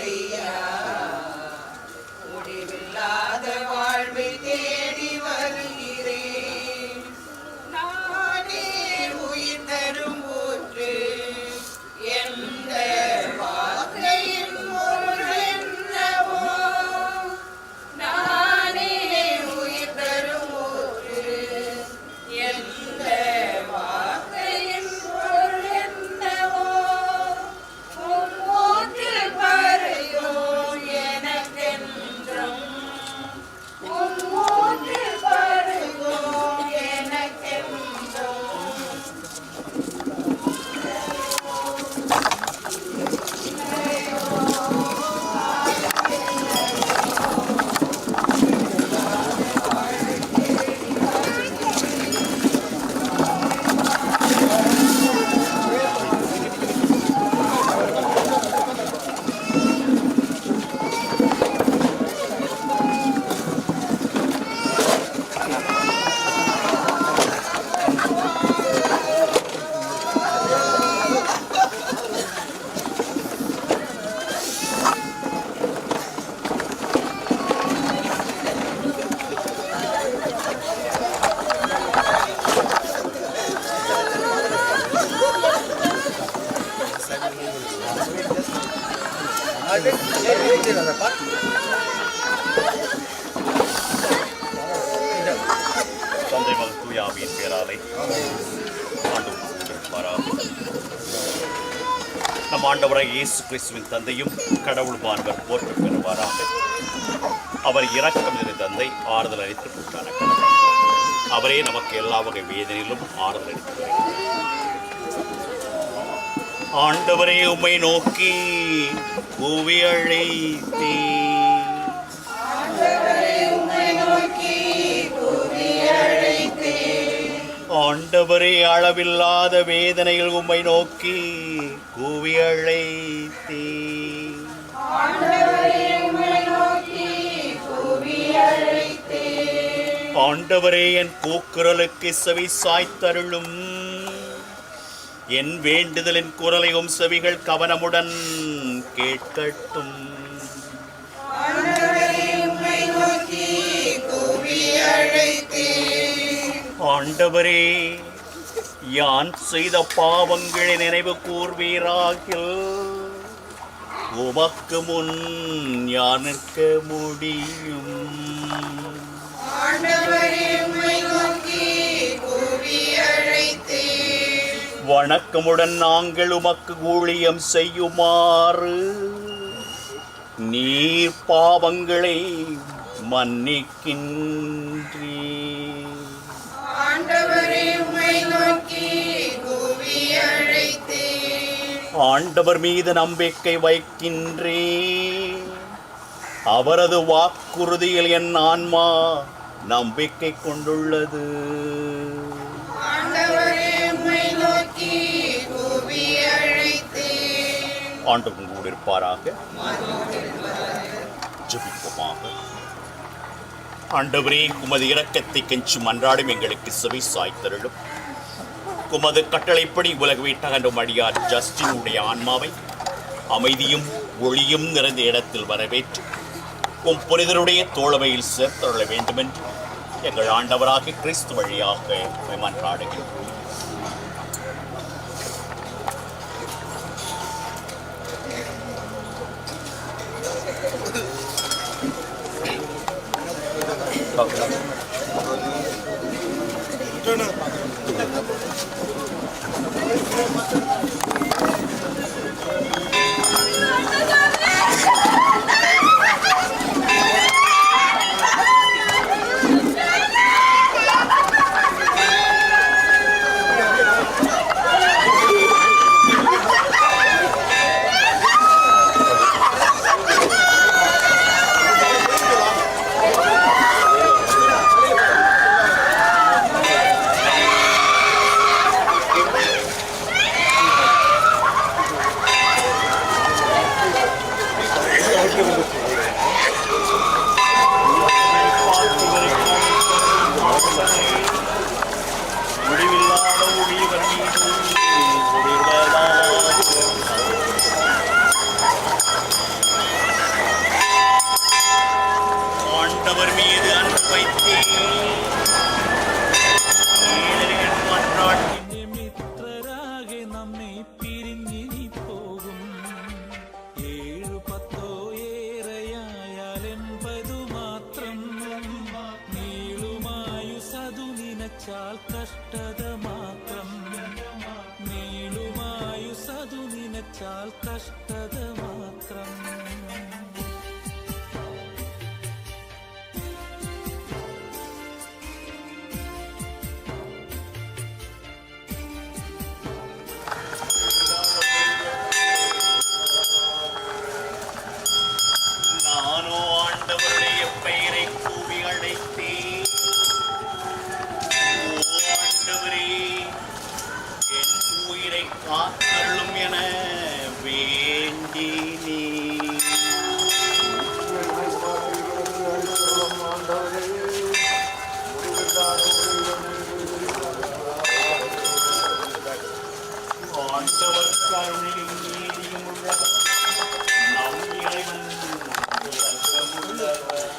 ஐயா முடிவில்லாத வாழ்வை தேடி வருகிறேன். நானே உயிர் தரும் ஊற்று எந்த வார்த்தையின் பொருள் என்னவோ. நானே உயிர் தரும் ஊற்று எந்த வார்த்தையின் பொருள் என்னவோ. உன் ஊற்றில் பருகும் எனக்கென்றும் உன் ஊற்றில் பருகும் எனக்கென்றும் தந்தை மகன் தூய ஆவியின் பேராலே நம் ஆண்டவராய் இயேசு கிறிஸ்துவின் தந்தையும் கடவுளுமானவர் போற்று பெறுவாராக. அவர் இரக்கம் நிறைந்த தந்தை, ஆறுதல் அளித்து உண்டான கடவுள். அவரே நமக்கு எல்லா வகை வேதனையிலும் ஆறுதல் அளித்து வருகிறார். ஆண்டவரே உம்மை நோக்கி கூவி அழைத்தேன். ஆண்டவரே அளவில்லாத வேதனையில் உம்மை நோக்கி கூவி அழைத்தேன். ஆண்டவரே என் கூக்குரலுக்கு செவி சாய்த்தருளும். என் வேண்டுதலின் குரலையும் செவிகள் கவனமுடன் கேட்கட்டும். ஆண்டவரே யான் செய்த பாவங்களை நினைவு கூர்வீராகில் உமக்கு முன் யான் நிற்க முடியும். வணக்கமுடன் நாங்கள் உமக்கு ஊழியம் செய்யுமாறு நீர் பாவங்களை மன்னிக்கின்றீர். ஆண்டவர் மீது நம்பிக்கை வைக்கின்றேன். அவரது வாக்குறுதியில் என் ஆன்மா நம்பிக்கை கொண்டுள்ளது. ஆண்டவர் உங்களோடு இருப்பாராக. ஜெபிப்போமாக. ஆண்டவரே, உமது இரக்கத்தை கெஞ்சும் அன்றாடும் எங்களுக்கு செவி சாய்த்தருளும். உமது கட்டளைப்படி உலக வீட்டகன்றும் அடியார் ஜஸ்டினுடைய ஆன்மாவை அமைதியும் ஒளியும் நிறைந்த இடத்தில் வரவேற்று உம் புனிதருடைய தோழமையில் சேர்த்தருள வேண்டுமென்று எங்கள் ஆண்டவராக கிறிஸ்து வழியாக மன்றாடுகிறோம். வைத்தேன். ஏழைகளின் மன்றாட்டின் മിത്രരാകെ നമ്മെ പിരിഞ്ഞിനി പോകും. 7-10 ഏറെയായാൽ 80 മാത്രം. നീളുമായുസതു നിനച്ചാൽ കഷ്ടത മാത്രം. നീളുമായുസതു നിനച്ചാൽ കഷ്ടത മാത്രം. நானோ ஆண்டவருடைய பெயரை கூவி அழைத்தேன். ஓ ஆண்டவரே, என் உயிரை காத்தருளும் என வேண்டினேன். ஆண்டவர் கருணையும் நீதியும் உள்ளவர். நம் இறைவன் இரக்கமுள்ளவர்.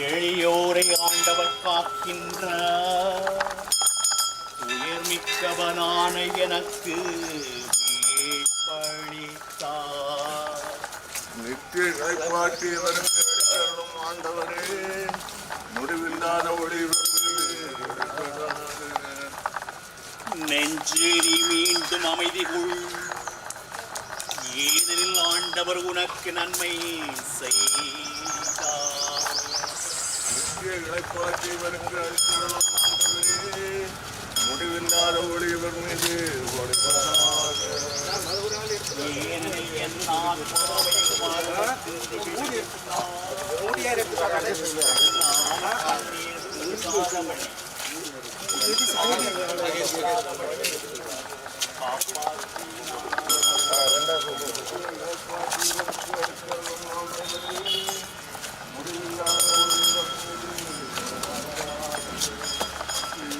எளியோரை ஆண்டவர் காக்கின்றார். உயர்மிக்கவனான எனக்கு மீட்பளித்தார். நித்திய இறைப்பாற்றியவருக்கு அளித்தருளும் ஆண்டவரே, முடிவில்லாத ஒளி நெஞ்சேரி மீண்டும் அமைதி கொள். ஏனெனில் ஆண்டவர் உனக்கு நன்மை செய்தார். நித்திய இறைப்பாற்றியவருக்கு அளித்தருளும் ஆண்டவரே, முடிவில்லாத ஒளி இவர் மீது ஒளிபரப்பாக. ஏனெனில் என் ஆத்மாவை மரணத்தில் விடுவித்தார். நான் கண்ணீர் தூசாதபடி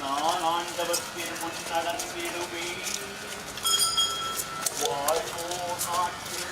நான் ஆண்டவத்தின் முன் நடந்திடுவேன். வாழ்வோ நாட்டில்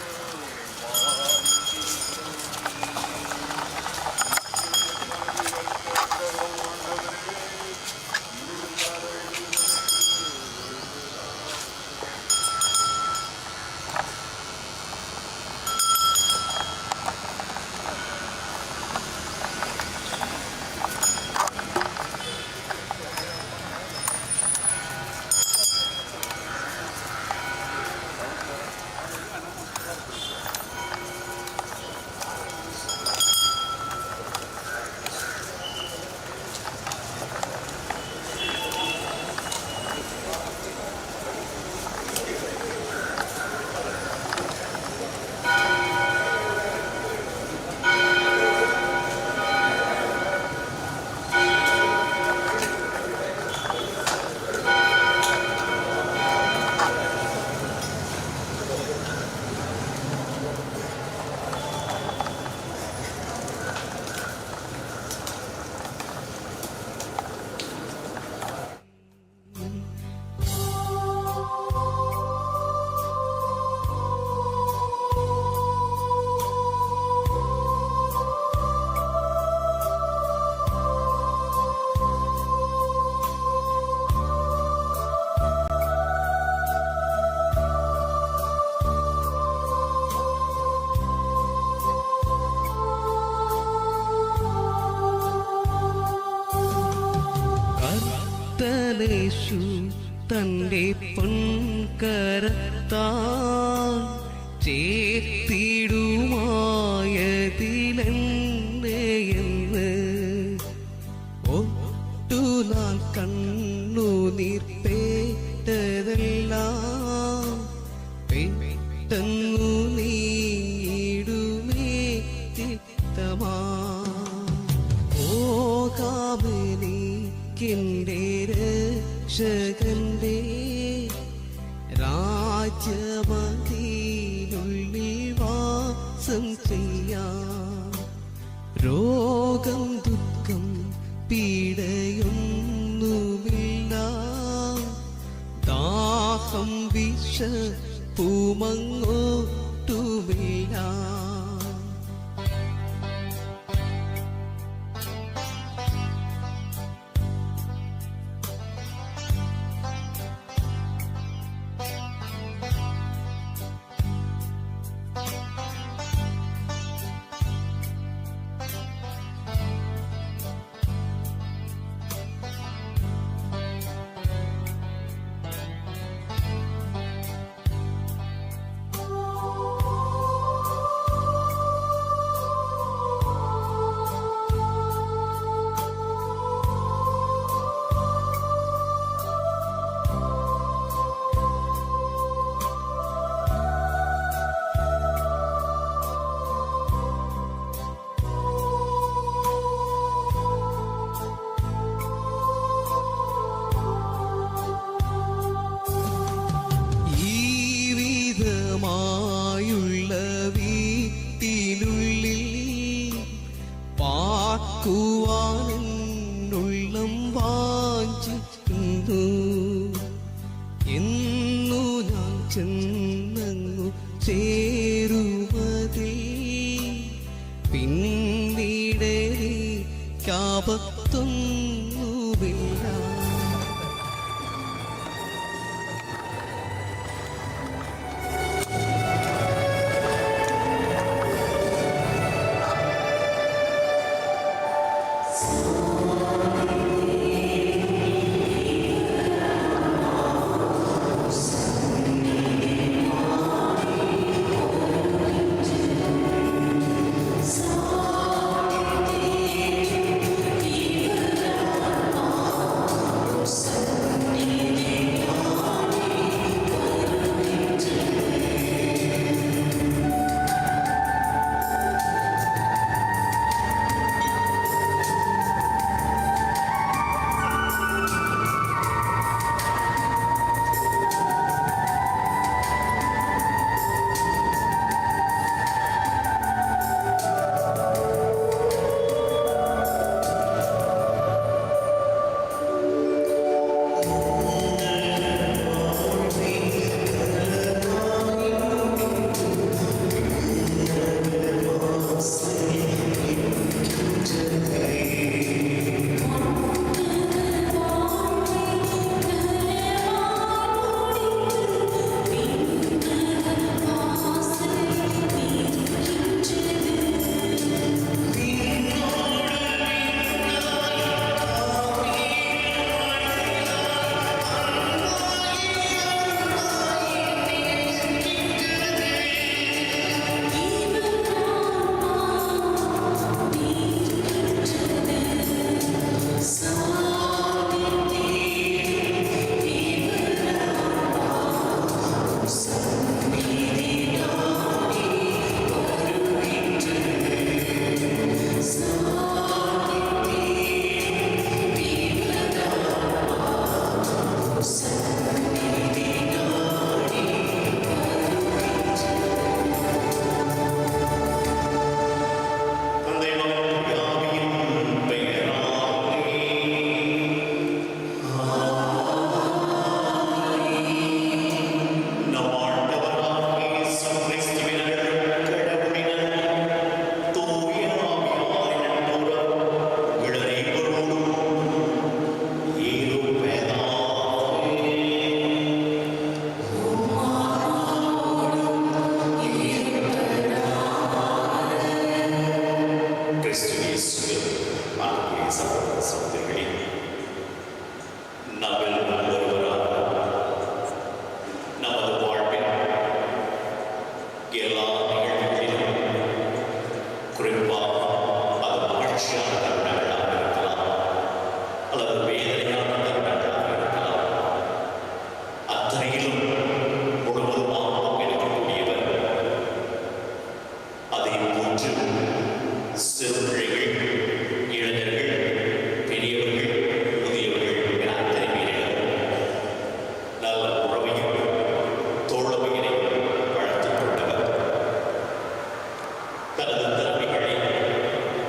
യേശു തന്റെ പൊൻകരത്താൽ ചേർത്തിടുമായതിലെന്നെയെന്ന് ഒട്ടു നാൻ കണ്ണുനീർ പേട്ടതെല്ലാം പെട്ടെന്നു നീടുമേ ചിത്തമാ പോകാമെനിക്കെൻ്റെ രക്ഷകന്റെ രാജ്യമതിനുള്ളിൽ വാസം ചെയ്യാം. രോഗം ദുഃഖം പീഡയൊന്നുമില്ല. പൂമങ്ങോട്ടുമില്ല. മായുള്ള വീട്ടിനുള്ളിൽ പാർക്കുവാനുള്ളം വാഞ്ചിക്കുന്നു. എന്നു ഞാൻ ചെന്നങ്ങു ചേരുമതിൽ പിന്നീടേക്കാപത്തൊന്നുമില്ല.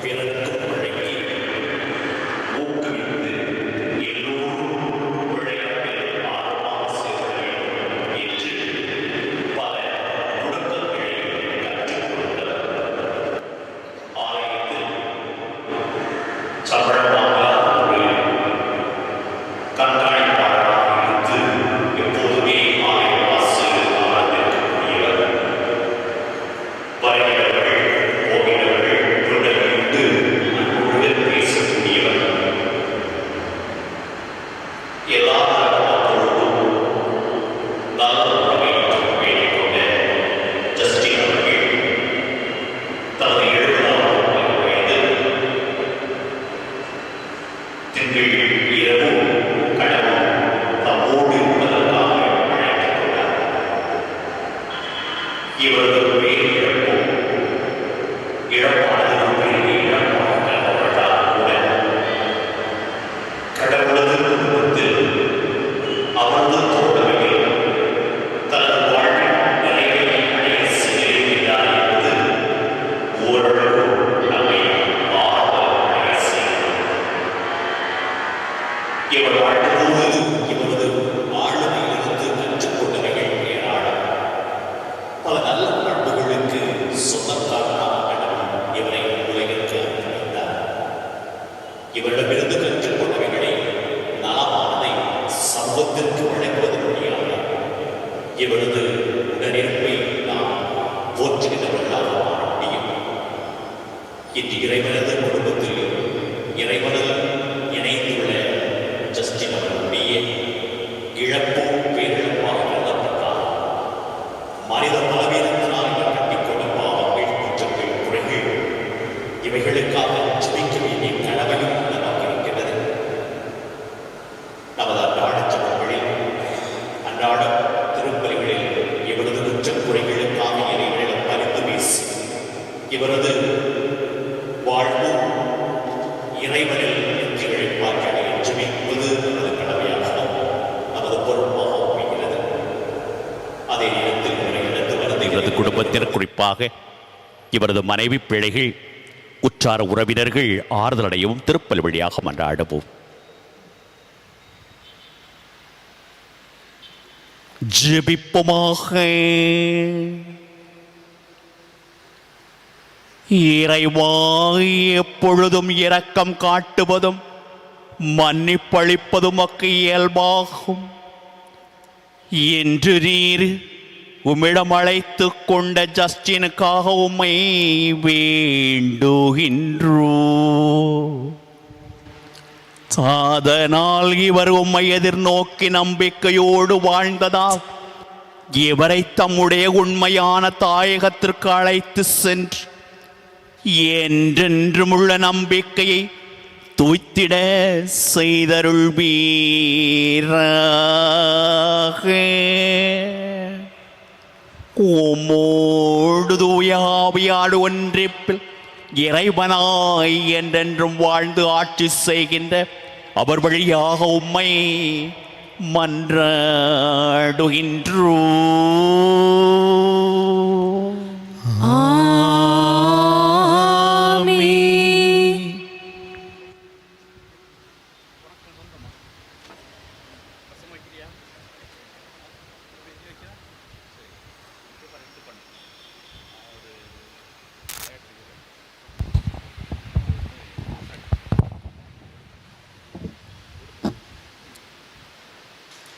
பிறர்க்கும் வழங்கி ஊக்குவித்து இவர் வாழ்ந்தபோது இவரது ஆளுமையிலிருந்து கற்றுக்கொண்டவைகள் ஏராளம். பல நல்ல பண்புகளுக்கு சொந்தக்காரனாக இவரை உலகிற்கு அனுப்பினார். இவரிடமிருந்து கற்றுக்கொண்டவைகளை நலமானதை சமூகத்திற்கு வழங்குவது வழியாக இவரது உடனிருப்பை நாம் போற்றுகிறவர்களாக மாற முடியும். இன்று இறைவனது குடும்பத்தில் இறைவனில் இணைந்துள்ள ஜஸ்டின் அவர்களுடைய இழப்பும் பேரிழப்பாக கருதப்பட்டார். மனித பலவீனத்தினால் இவர் கட்டிக்கொண்ட பாவங்கள், குற்றங்கள், குறைகள் இவைகளுக்காக ஜெபிக்க வேண்டிய கடமையும் நமக்கு இருக்கிறது. நமது அன்றாட ஜெபங்களில், அன்றாட திருப்பலிகளில் இவரது குற்றக்குறைகளுக்காக இறைவனிடம் பரிந்து பேசி இவரது வாழ்வும் இறைவனில் வெற்றிகளை பார்க்க ஜெபிப்பது நமது கடமையாகவும் நமது பொறுப்பாக அமைகிறது. அதே நேரத்தில் இவரது குடும்பத்தினர், குறிப்பாக இவரது மனைவி, பிள்ளைகள், உற்றார உறவினர்கள் ஆறுதலடையவும் திருப்பலி வழியாக மன்றாடுவோம். ஜெபிப்போமாக. இறைவா, எப்பொழுதும் இரக்கம் காட்டுவதும் மன்னிப்பளிப்பதும் மக்கு இயல்பாகும் என்று நீர் உம்மிடம் அழைத்து கொண்ட ஜஸ்டினுக்காக உம்மை வேண்டுகின்றோ. அதனால் இவர் உம்மை எதிர்நோக்கி நம்பிக்கையோடு வாழ்ந்ததால் இவரை தம்முடைய உண்மையான தாயகத்திற்கு அழைத்து சென்று என்றென்றும் உள்ள நம்பிக்கையை தூய்த்திட செய்தருள்வீராக. உம்மோடு தூய ஆவியாடு ஒன்றிப்பில் இறைவனாய் என்றென்றும் வாழ்ந்து ஆட்சி செய்கின்ற அவர் வழியாக உம்மை மன்றாடுகின்றோ.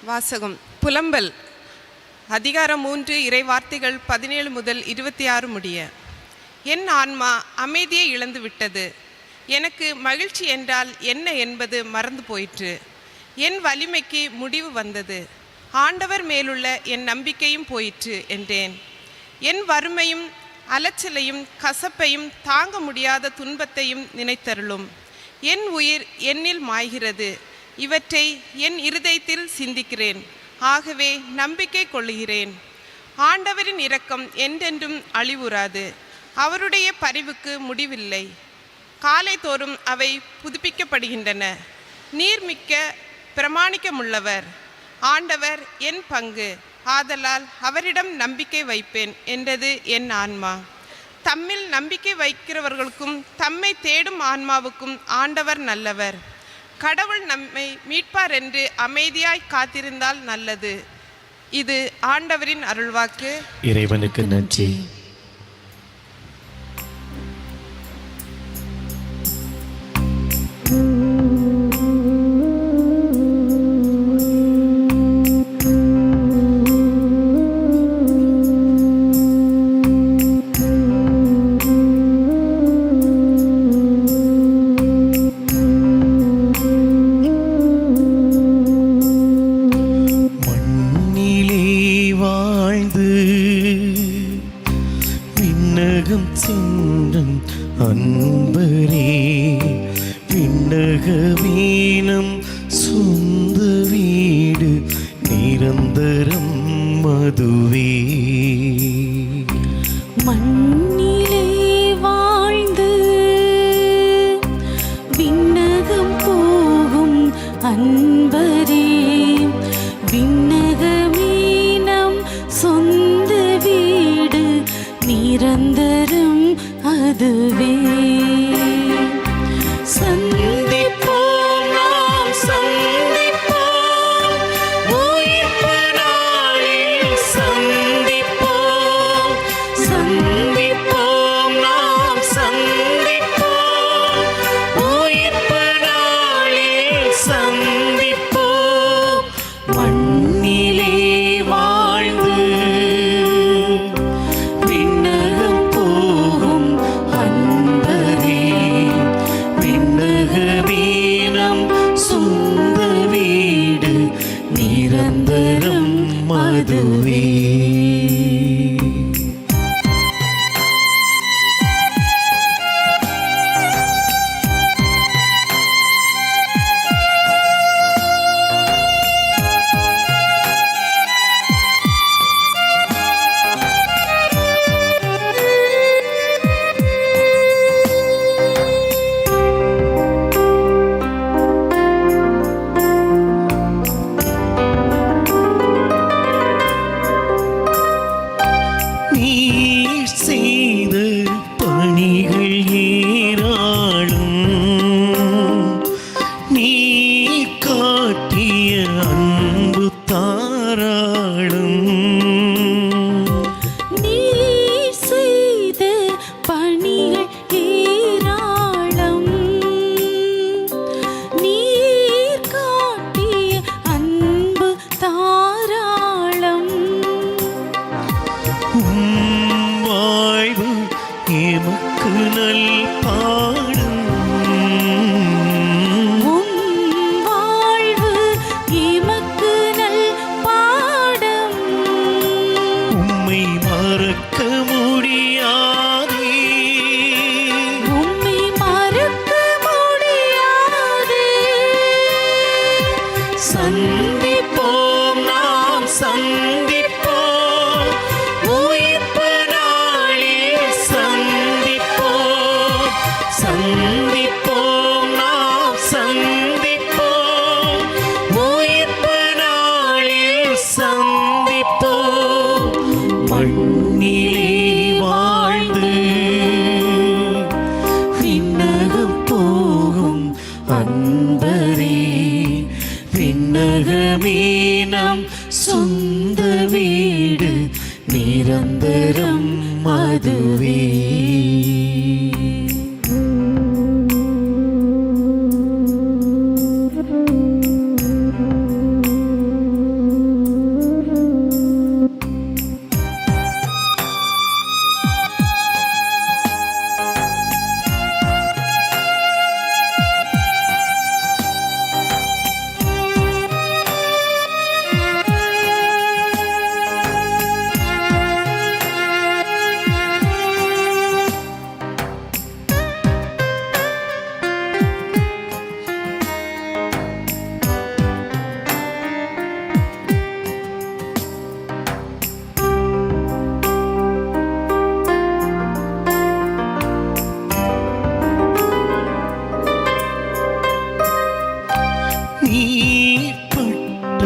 வாசகம். புலம்பல். அதிகாரம் 3, இறை வார்த்தைகள் 17 முதல் 26 முடிய. என் ஆன்மா அமைதியை இழந்து விட்டது. எனக்கு மகிழ்ச்சி என்றால் என்ன என்பது மறந்து போயிற்று. என் வலிமைக்கு முடிவு வந்தது. ஆண்டவர் மேலுள்ள என் நம்பிக்கையும் போயிற்று என்றேன். என் வறுமையும் அலைச்சலையும் கசப்பையும் தாங்க முடியாத துன்பத்தையும் நினைத்தருளும். என் உயிர் என்னில் மாய்கிறது. இவற்றை என் இருதயத்தில் சிந்திக்கிறேன். ஆகவே நம்பிக்கை கொள்ளுகிறேன். ஆண்டவரின் இரக்கம் என்றென்றும் அழிவுறாது. அவருடைய பரிவுக்கு முடிவில்லை. காலை தோறும் அவை புதுப்பிக்கப்படுகின்றன. நீர்மிக்க பிரமாணிக்கமுள்ளவர். ஆண்டவர் என் பங்கு, ஆதலால் அவரிடம் நம்பிக்கை வைப்பேன் என்றது என் ஆன்மா. தம்மில் நம்பிக்கை வைக்கிறவர்களுக்கும் தம்மை தேடும் ஆன்மாவுக்கும் ஆண்டவர் நல்லவர். கடவுள் நம்மை மீட்பார் என்று அமைதியாய் காத்திருந்தால் நல்லது. இது ஆண்டவரின் அருள்வாக்கு. இறைவனுக்கு நன்றி. அன்பரே, விண்ணக வீணம் சொந்த வீடு நிரந்தரம் மதுவே. மண்ணிலே வாழ்ந்து விண்ணகம் போகும் அன்பரே, விண்ணக மீனம் சொந்த வீடு நிரந்தரம் அதுவே. சந்திப்போம் நாம் சந்திப்போம் நாம் சந்திப்போம் உயிர்ப்பு நாளில் சந்திப்போம் சந்திப்போம் நாம் சந்திப்போம் உயிர்ப்பு நாளில் சந்திப்போம் மண்ணிலே வாழ்ந்து விண்ணகம் போகும் அன்பரே விண்ணகமே நம் சொந்த வீடு நிரந்தரம் அதுவே. நீப்பட்ட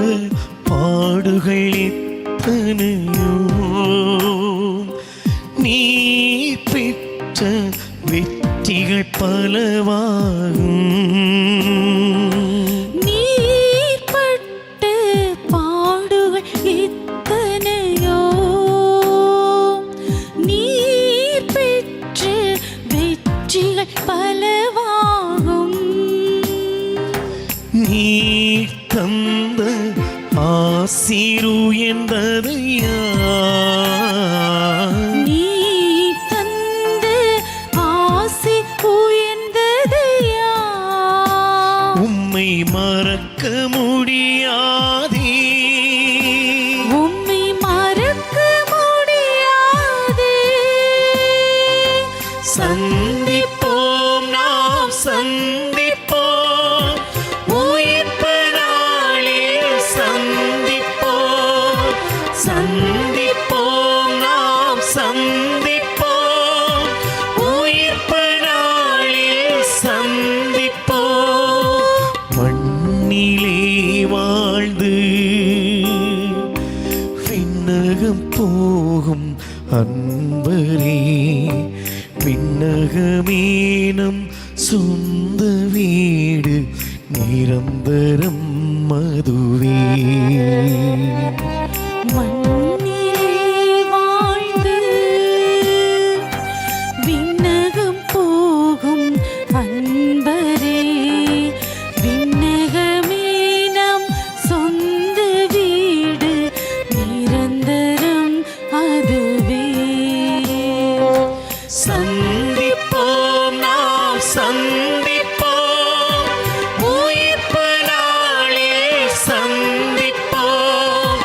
பாடுகள் எத்தனையோ நீ பெற்ற வெற்றிகள் பலவாகும் நீர்பட்ட பாடுகள் எத்தனையோ நீர் பெற்ற வெற்றிகள் பலவாகும் நீ தந்த ஆசீருயர்ந்ததையா நீ தந்த ஆசி உயர்ந்ததையா உம்மை மறக்க முடியாதே உம்மை மறக்க முடியாதே சந்திப்போம் நாம் சந்திப்போம் உயிர்ப்பு நாளில் சந்திப்போம் சந்திப்போம் நாம் சந்திப்போம் உயிர்ப்பு நாளில் சந்திப்போம் மண்ணிலே வாழ்ந்து விண்ணகம் போகும் அன்பரே விண்ணகமேனம் சொந்த வீடு நிரந்தரம் அதுவே. மண்ணிலே வாழ்ந்து விண்ணகம் போகும் அன்பரே விண்ணகமே நம் சொந்த வீடு நிரந்தரம் அதுவே. சந்திப்போம் நாம் சந்திப்போம் உயிர்ப்பு நாளில் சந்திப்போம்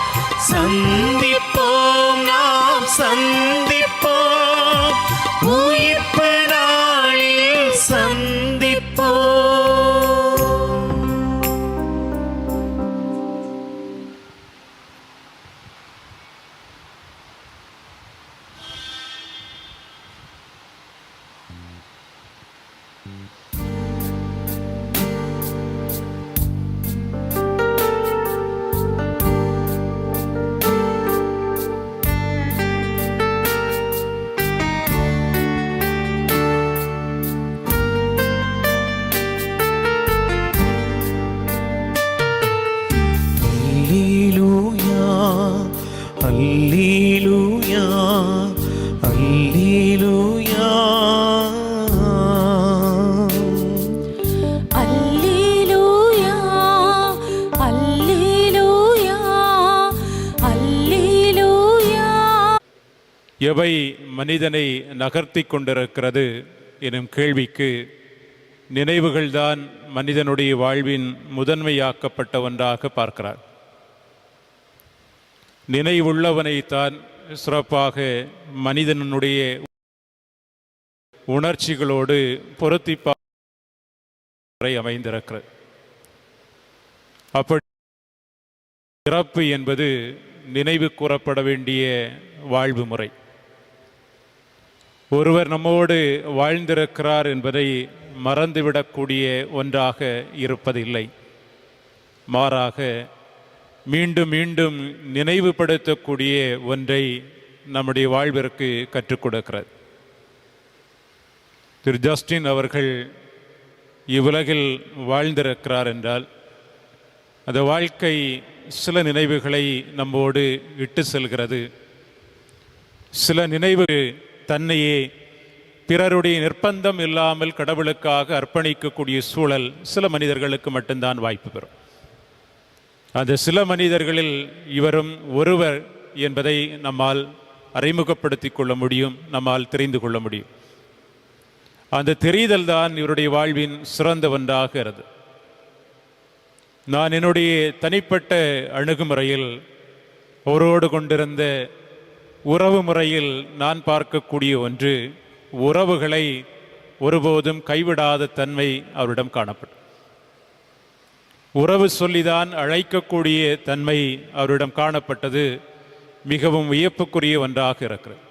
சந்திப்போம் நாம் சந்திப்போம் உயிர்ப்பு நாளில் சந்திப்போம். அல்லேலூயா அல்லேலூயா அல்லேலூயா அல்லேலூயா அல்லேலூயா. எவை மனிதனை நகர்த்தி கொண்டிருக்கிறது எனும் கேள்விக்கு நினைவுகள்தான் மனிதனுடைய வாழ்வின் முதன்மையாக்கப்பட்ட ஒன்றாக பார்க்கிறார். நினைவுள்ளவனைத்தான் சிறப்பாக மனிதனுடைய உணர்ச்சிகளோடு பொருத்தி அமைந்திருக்கிறது. அப்படி இறப்பு என்பது நினைவு கூறப்பட வேண்டிய வாழ்வு முறை. ஒருவர் நம்மோடு வாழ்ந்திருக்கிறார் என்பதை மறந்துவிடக்கூடிய ஒன்றாக இருப்பதில்லை. மாறாக மீண்டும் மீண்டும் நினைவுபடுத்தக்கூடிய ஒன்றை நம்முடைய வாழ்விற்கு கற்றுக் கொடுக்கிறது. திரு ஜஸ்டின் அவர்கள் இவ்வுலகில் வாழ்ந்திருக்கிறார் என்றால் அந்த வாழ்க்கை சில நினைவுகளை நம்மோடு இட்டு செல்கிறது. சில நினைவு தன்னையே பிறருடைய நிர்பந்தம் இல்லாமல் கடவுளுக்காக அர்ப்பணிக்கக்கூடிய சூழல் சில மனிதர்களுக்கு மட்டும்தான் வாய்ப்பு பெறும். அந்த சில மனிதர்களில் இவரும் ஒருவர் என்பதை நம்மால் அறிமுகப்படுத்திக் கொள்ள முடியும், நம்மால் தெரிந்து கொள்ள முடியும். அந்த தெரிதல் தான் இவருடைய வாழ்வின் சிறந்த ஒன்றாகிறது. நான் என்னுடைய தனிப்பட்ட அணுகுமுறையில் அவரோடு கொண்டிருந்த உறவு முறையில் நான் பார்க்கக்கூடிய ஒன்று, உறவுகளை ஒருபோதும் கைவிடாத தன்மை அவரிடம் காணப்படும். உறவு சொல்லிதான் அழைக்கக்கூடிய தன்மை அவரிடம் காணப்பட்டது மிகவும் வியப்புக்குரிய ஒன்றாக இருக்கிறது.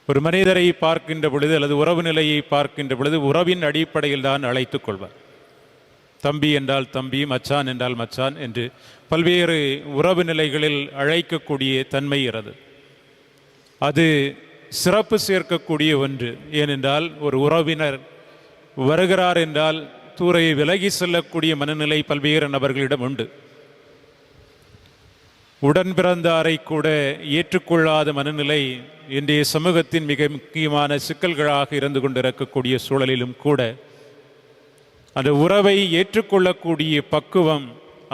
ஒரு மனிதரை பார்க்கின்ற பொழுது அல்லது உறவு நிலையை பார்க்கின்ற பொழுது உறவின் அடிப்படையில் தான் அழைத்துக் கொள்வார். தம்பி என்றால் தம்பி, மச்சான் என்றால் மச்சான் என்று பல்வேறு உறவு நிலைகளில் அழைக்கக்கூடிய தன்மை இருக்கிறது. அது சிறப்பு சேர்க்கக்கூடிய ஒன்று. ஏனென்றால் ஒரு உறவினர் வருகிறார் என்றால் தூரை விலகி செல்லக்கூடிய மனநிலை பல்வேறு நபர்களிடம் உண்டு. உடன் பிறந்தாரை கூட ஏற்றுக்கொள்ளாத மனநிலை இன்றைய சமூகத்தின் மிக முக்கியமான சிக்கல்களாக இருந்து கொண்டிருக்கக்கூடிய சூழலிலும் கூட அந்த உறவை ஏற்றுக்கொள்ளக்கூடிய பக்குவம்,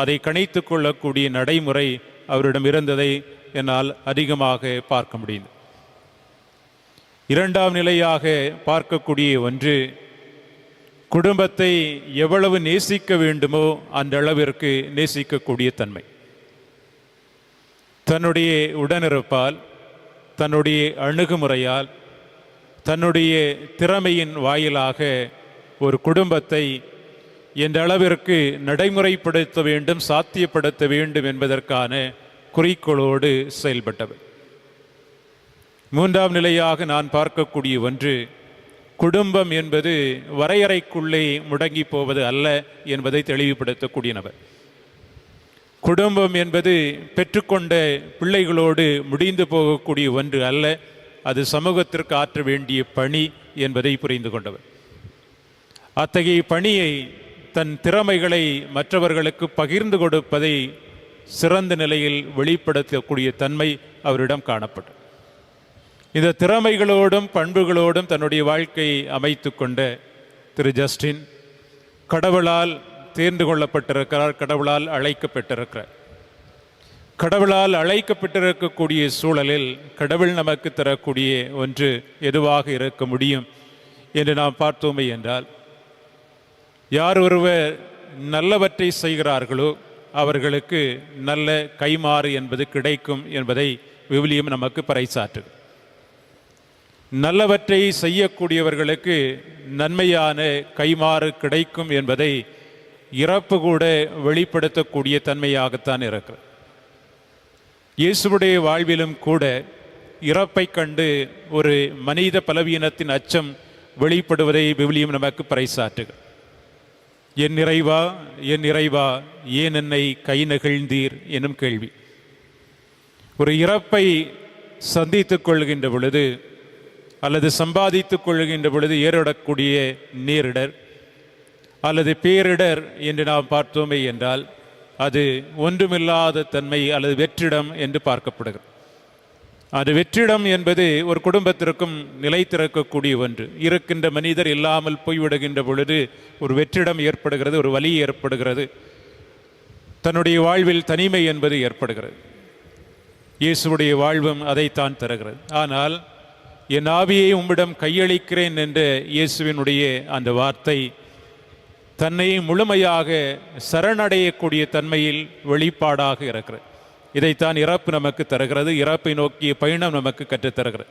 அதை கணித்து கொள்ளக்கூடிய நடைமுறை அவரிடம் இருந்ததை என்னால் அதிகமாக பார்க்க முடியும். இரண்டாம் நிலையாக பார்க்கக்கூடிய ஒன்று, குடும்பத்தை எவ்வளவு நேசிக்க வேண்டுமோ அந்த அளவிற்கு நேசிக்கக்கூடிய தன்மை. தன்னுடைய உடனிருப்பால், தன்னுடைய அணுகுமுறையால், தன்னுடைய திறமையின் வாயிலாக ஒரு குடும்பத்தை எந்த அளவிற்கு நடைமுறைப்படுத்த வேண்டும், சாத்தியப்படுத்த வேண்டும் என்பதற்கான குறிக்கோளோடு செயல்பட்டவர். மூன்றாம் நிலையாக நான் பார்க்கக்கூடிய ஒன்று, குடும்பம் என்பது வரையறைக்குள்ளே முடங்கி போவது அல்ல என்பதை தெளிவுபடுத்தக்கூடிய நபர். குடும்பம் என்பது பெற்றுக்கொண்ட பிள்ளைகளோடு முடிந்து போகக்கூடிய ஒன்று அல்ல, அது சமூகத்திற்கு ஆற்ற வேண்டிய பணி என்பதை புரிந்து கொண்டவர். அத்தகைய பணியை, தன் திறமைகளை மற்றவர்களுக்கு பகிர்ந்து கொடுப்பதை சிறந்த நிலையில் வெளிப்படுத்தக்கூடிய தன்மை அவரிடம் காணப்பட்டது. இந்த திறமைகளோடும் பண்புகளோடும் தன்னுடைய வாழ்க்கையை அமைத்து கொண்ட திரு ஜஸ்டின் கடவுளால் தேர்ந்து கொள்ளப்பட்டிருக்கிறார், கடவுளால் அழைக்கப்பட்டிருக்கிறார். கடவுளால் அழைக்கப்பட்டிருக்கக்கூடிய சூழலில் கடவுள் நமக்கு தரக்கூடிய ஒன்று எதுவாக இருக்க முடியும் என்று நாம் பார்த்தோமே என்றால், யார் ஒருவர் நல்லவற்றை செய்கிறார்களோ அவர்களுக்கு நல்ல கைமாறு என்பது கிடைக்கும் என்பதை விவிலியம் நமக்கு பறைசாற்றுது. நல்லவற்றை செய்யக்கூடியவர்களுக்கு நன்மையான கைமாறு கிடைக்கும் என்பதை இறப்பு கூட வெளிப்படுத்தக்கூடிய தன்மையாகத்தான் இருக்கிறது. இயேசுவுடைய வாழ்விலும் கூட இறப்பை கண்டு ஒரு மனித பலவீனத்தின் அச்சம் வெளிப்படுவதை விவிலியம் நமக்கு பறைசாற்றுகிறது. என் இறைவா, என் இறைவா, ஏன் என்னை கை நெகிழ்ந்தீர் எனும் கேள்வி. ஒரு இறப்பை சந்தித்துக் கொள்கின்ற பொழுது அல்லது சம்பாதித்துக் கொள்கின்ற பொழுது ஏற்படக்கூடிய நேரிடர் அல்லது பேரிடர் என்று நாம் பார்த்தோமே என்றால் அது ஒன்றுமில்லாத தன்மை அல்லது வெற்றிடம் என்று பார்க்கப்படுகிறது. அது வெற்றிடம் என்பது ஒரு குடும்பத்திற்கும் நிலைத்திருக்கக்கூடிய ஒன்று. இருக்கின்ற மனிதர் இல்லாமல் போய்விடுகின்ற பொழுது ஒரு வெற்றிடம் ஏற்படுகிறது, ஒரு வலி ஏற்படுகிறது, தன்னுடைய வாழ்வில் தனிமை என்பது ஏற்படுகிறது. இயேசுவுடைய வாழ்வும் அதைத்தான் தருகிறது. ஆனால் என் ஆவியை உம்மிடம் கையளிக்கிறேன் என்ற இயேசுவினுடைய அந்த வார்த்தை தன்னை முழுமையாக சரணடையக்கூடிய தன்மையில் வெளிப்பாடாக இருக்கிறது. இதைத்தான் இறப்பு நமக்கு தருகிறது. இறப்பை நோக்கிய பயணம் நமக்கு கற்றுத்தருகிறது.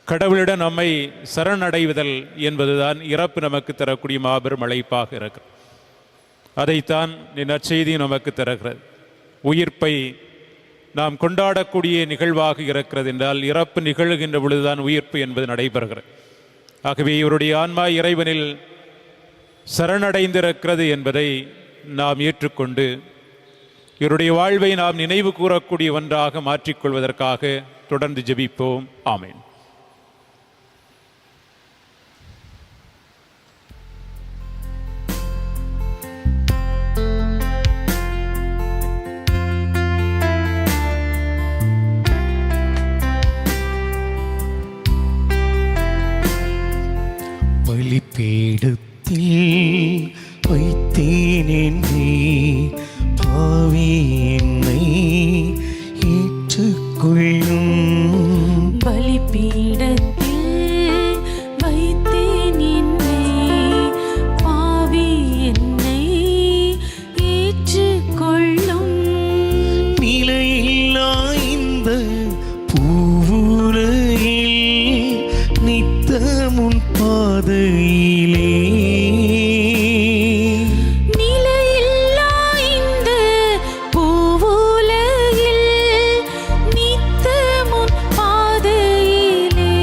கடவுளிடம் நம்மை சரணடைவதல் என்பதுதான் இறப்பு நமக்கு தரக்கூடிய மாபெரும் அழைப்பாக இருக்கிறது. அதைத்தான் நற்செய்தி நமக்கு தருகிறது. உயிர்ப்பை நாம் கொண்டாடக்கூடிய நிகழ்வாக இருக்கிறது என்றால், இறப்பு நிகழ்கின்ற பொழுதுதான் உயிர்ப்பு என்பது நடைபெறுகிறது. ஆகவே இவருடைய ஆன்மா இறைவனில் சரணடைந்திருக்கிறது என்பதை நாம் ஏற்றுக்கொண்டு இவருடைய வாழ்வை நாம் நினைவு கூறக்கூடிய ஒன்றாக மாற்றிக்கொள்வதற்காக தொடர்ந்து ஜெபிப்போம். ஆமென். பலிபீடத்தில் வைத்தேன் என்றே பாவி என்னை ஏற்றுக்கொள்ளும். பலிபீடத்தில் வைத்தேன் என்னை, பாவி என்னை ஏற்றுக்கொள்ளும். நிலையில்லா இந்த பூவுலகில் நித்தமுன் பாதையிலே, நிலையில்லா இந்த பூவுலகில் நித்தமுன் பாதையிலே,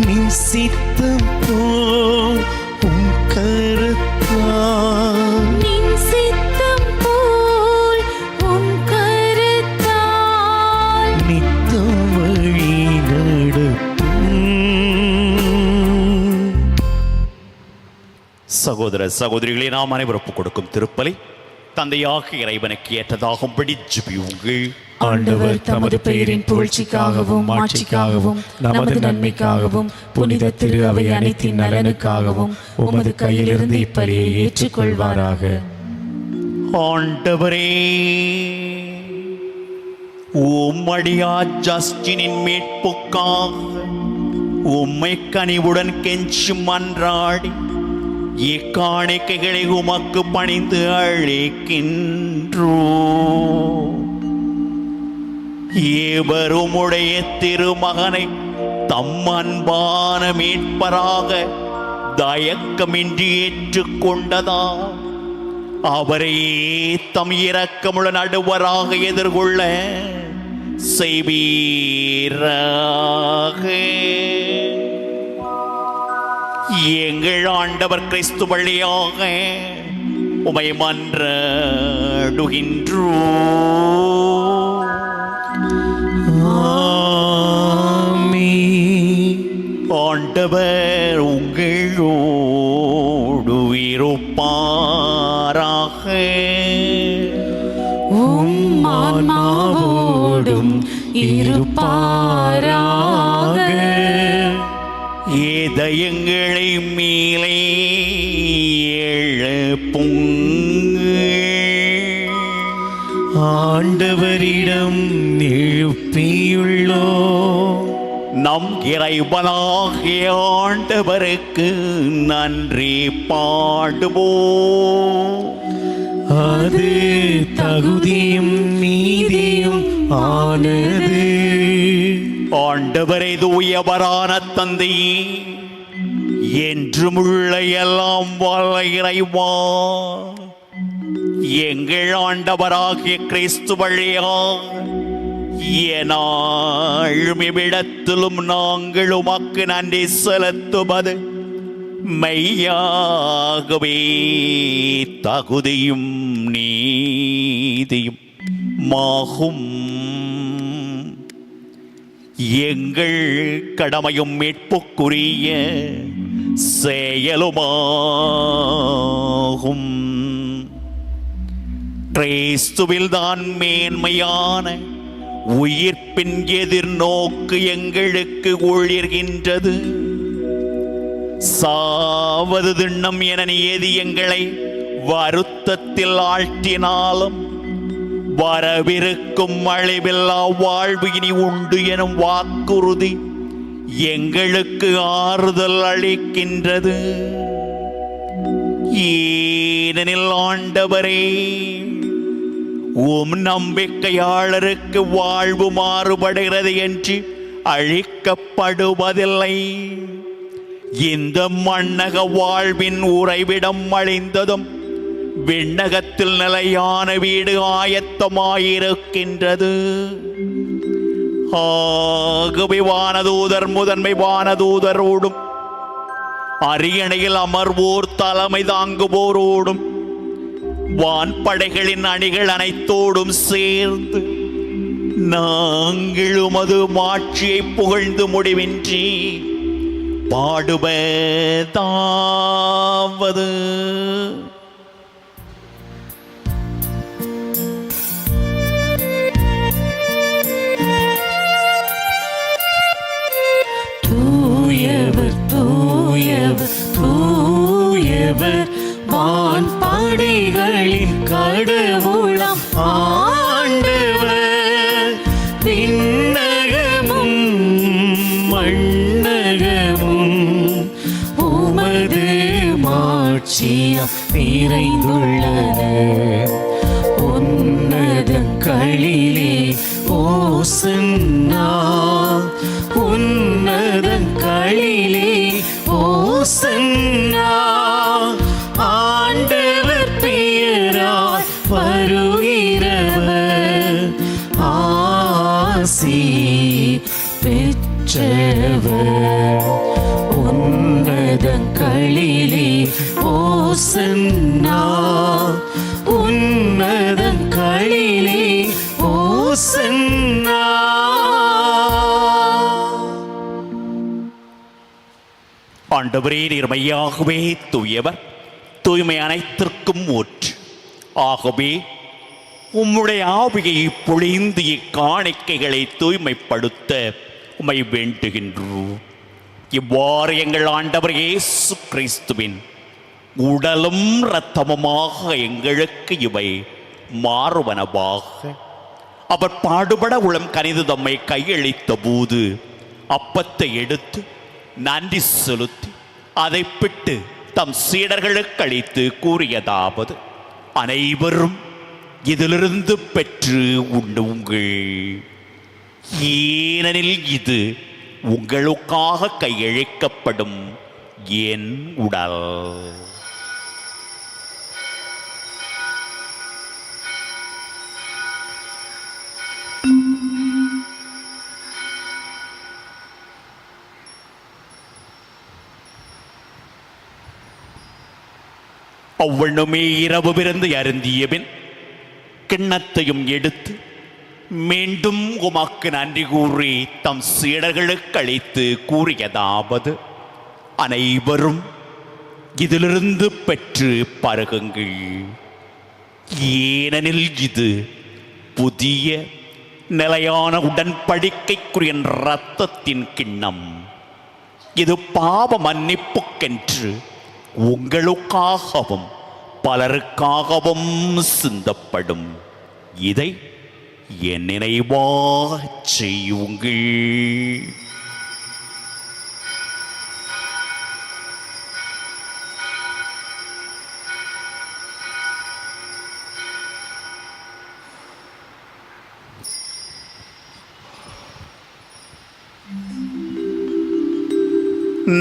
நின் சித்தம் போல் உம் கரத்தால் நின் சித்தம் போல் உம் கரத்தால் நித்தம் வழி நடத்தும். சகோதர சகோதரிகளே, நாம் அனைவரும் கொடுக்கும் திருப்பலி தந்தையாக இறைவனுக்கு ஏற்றதாகும்படி ஜெபியுங்கள். ஆண்டவர் தமது பெயரின் புகழ்ச்சிக்காகவும் மாட்சிக்காகவும் நமது நன்மைக்காகவும் புனித திரு அவை அனைத்தின் நலனுக்காகவும் உமது கையிலிருந்து இப்பலியை ஏற்றுக்கொள்வாராக. ஆண்டவரே, உம்மடியா ஜஸ்டினின் மீட்புக்காக உம்மை கனிவுடன் கெஞ்சி மன்றாடி இக்காணிக்கைகளை உமக்கு பணிந்து அழைக்கின்றோ. ஏவருமுடைய திருமகனை தம் அன்பான மீட்பராக தயக்கமின்றி ஏற்றுக்கொண்டதா அவரையே தம் இரக்கமுள்ள நடுவராக எதிர்கொள்ள செய்வீராக. எங்கள் ஆண்டவர் கிறிஸ்து வழியாக உமை மன்றாடுகின்றோ. ஆமென். ஆண்டவர் உங்களோடு இருப்பாராக. உம் ஆன்மாவோடும் இருப்பாராக. இதயங்களை மேலே எழுப்புங்கள். ஆண்டவரிடம் எழுப்பியுள்ளோ. நம் இறைவனாகிய ஆண்டவருக்கு நன்றி பாடுவோம். அது தகுதியும் நீதியும் ஆனது. ஆண்டவரே, தூயவரான தந்தையே, என்றுமுள்ள எல்லாம் வல்ல இறைவா, எங்கள் ஆண்டவராகிய கிறிஸ்து வழியாக எனாலும் இவ்விடத்திலும் நாங்கள் உமக்கு நன்றி செலுத்துவது மெய்யாகவே தகுதியும் நீதியும் மாகும். எங்கள் கடமையும் மீட்புக்குரிய செயலுமாகும். கிறிஸ்துவில் தான் மேன்மையான உயிர்ப்பின் எதிர்நோக்கு எங்களுக்கு ஒளிர்கின்றது. சாவது திண்ணம் என நியதி எங்களை வருத்தத்தில் ஆழ்த்தினாலும் வரவிருக்கும் அழிவில்லா வாழ்வு இனி உண்டு எனும் வாக்குறுதி எங்களுக்கு ஆறுதல் அளிக்கின்றது. ஏனெனில் ஆண்டவரே, உம் நம்பிக்கையாளருக்கு வாழ்வு மாறுபடுகிறது என்று அழிக்கப்படுவதில்லை. இந்த மண்ணக வாழ்வின் உறைவிடம் அழிந்ததும் விண்ணகத்தில் நிலையான வீடு ஆயத்தமாயிருக்கின்றது. ஆகவே வானதூதர் முதன்மை வானதூதரோடும் அரியணையில் அமர்வோர் தலைமை தாங்குவோரோடும் வான்படைகளின் அணிகள் அனைத்தோடும் சேர்ந்து நாங்கள் உமது மாட்சியை புகழ்ந்து முடிவின்றி பாடுவதாவது. தூயவர் தூயவர் தூயவர் வான்படைகளின் கடவுளாம் ஆண்டவர். விண்ணகமும் மண்ணகமும் உமது மாட்சியால் நிறைந்துள்ளன. உன்னதங்களிலே ஓசன்னா, உன்னதங்களிலே ஓசன்னா. ஆண்டவர் பெயரால் வருகிறவர் ஆசி பெற்றவர். உன்னதங்களிலே ஓசன்னா, உன்னதங்களிலே ஓசன்னா. ஆண்டவரே, நீர் மெய்யாகவே தூயவர், தூய்மை அனைத்திற்கும் ஊற்று. ஆகவே உம்முடைய ஆவியை பொழிந்து இக்காணிக்கைகளை தூய்மைப்படுத்த உம்மை வேண்டுகின்றோம். இவ்வாறு எங்கள் ஆண்டவர் இயேசு கிறிஸ்துவின் உடலும் இரத்தமுமாக எங்களுக்கு இவை மாறுவனவாக. அவர் பாடுபட உளம் கனிந்து தம்மை கையளித்த போது அப்பத்தை எடுத்து நன்றி செலுத்தி அதை பிட்டு தம் சீடர்களுக்கு அளித்து கூறியதாவது: அனைவரும் இதிலிருந்து பெற்று உண்ணுங்கள், ஏனெனில் இது உங்களுக்காக கையளிக்கப்படும் என் உடல். அவ்வளவுமே இரவு விருந்து அருந்தியபின் கிண்ணத்தையும் எடுத்து மீண்டும் உமக்கு நன்றி கூறி தம் சீடர்களுக்கு அளித்து கூறியதாவது: அனைவரும் இதிலிருந்து பெற்று பருகுங்கள், ஏனெனில் இது புதிய நிலையான உடன்படிக்கைக்குரிய இரத்தத்தின் கிண்ணம். இது பாவ மன்னிப்புக்கென்று உங்களுக்காகவும் பலருக்காகவும் சிந்தப்படும். இதை என் நினைவாகச் செய்யுங்கள்.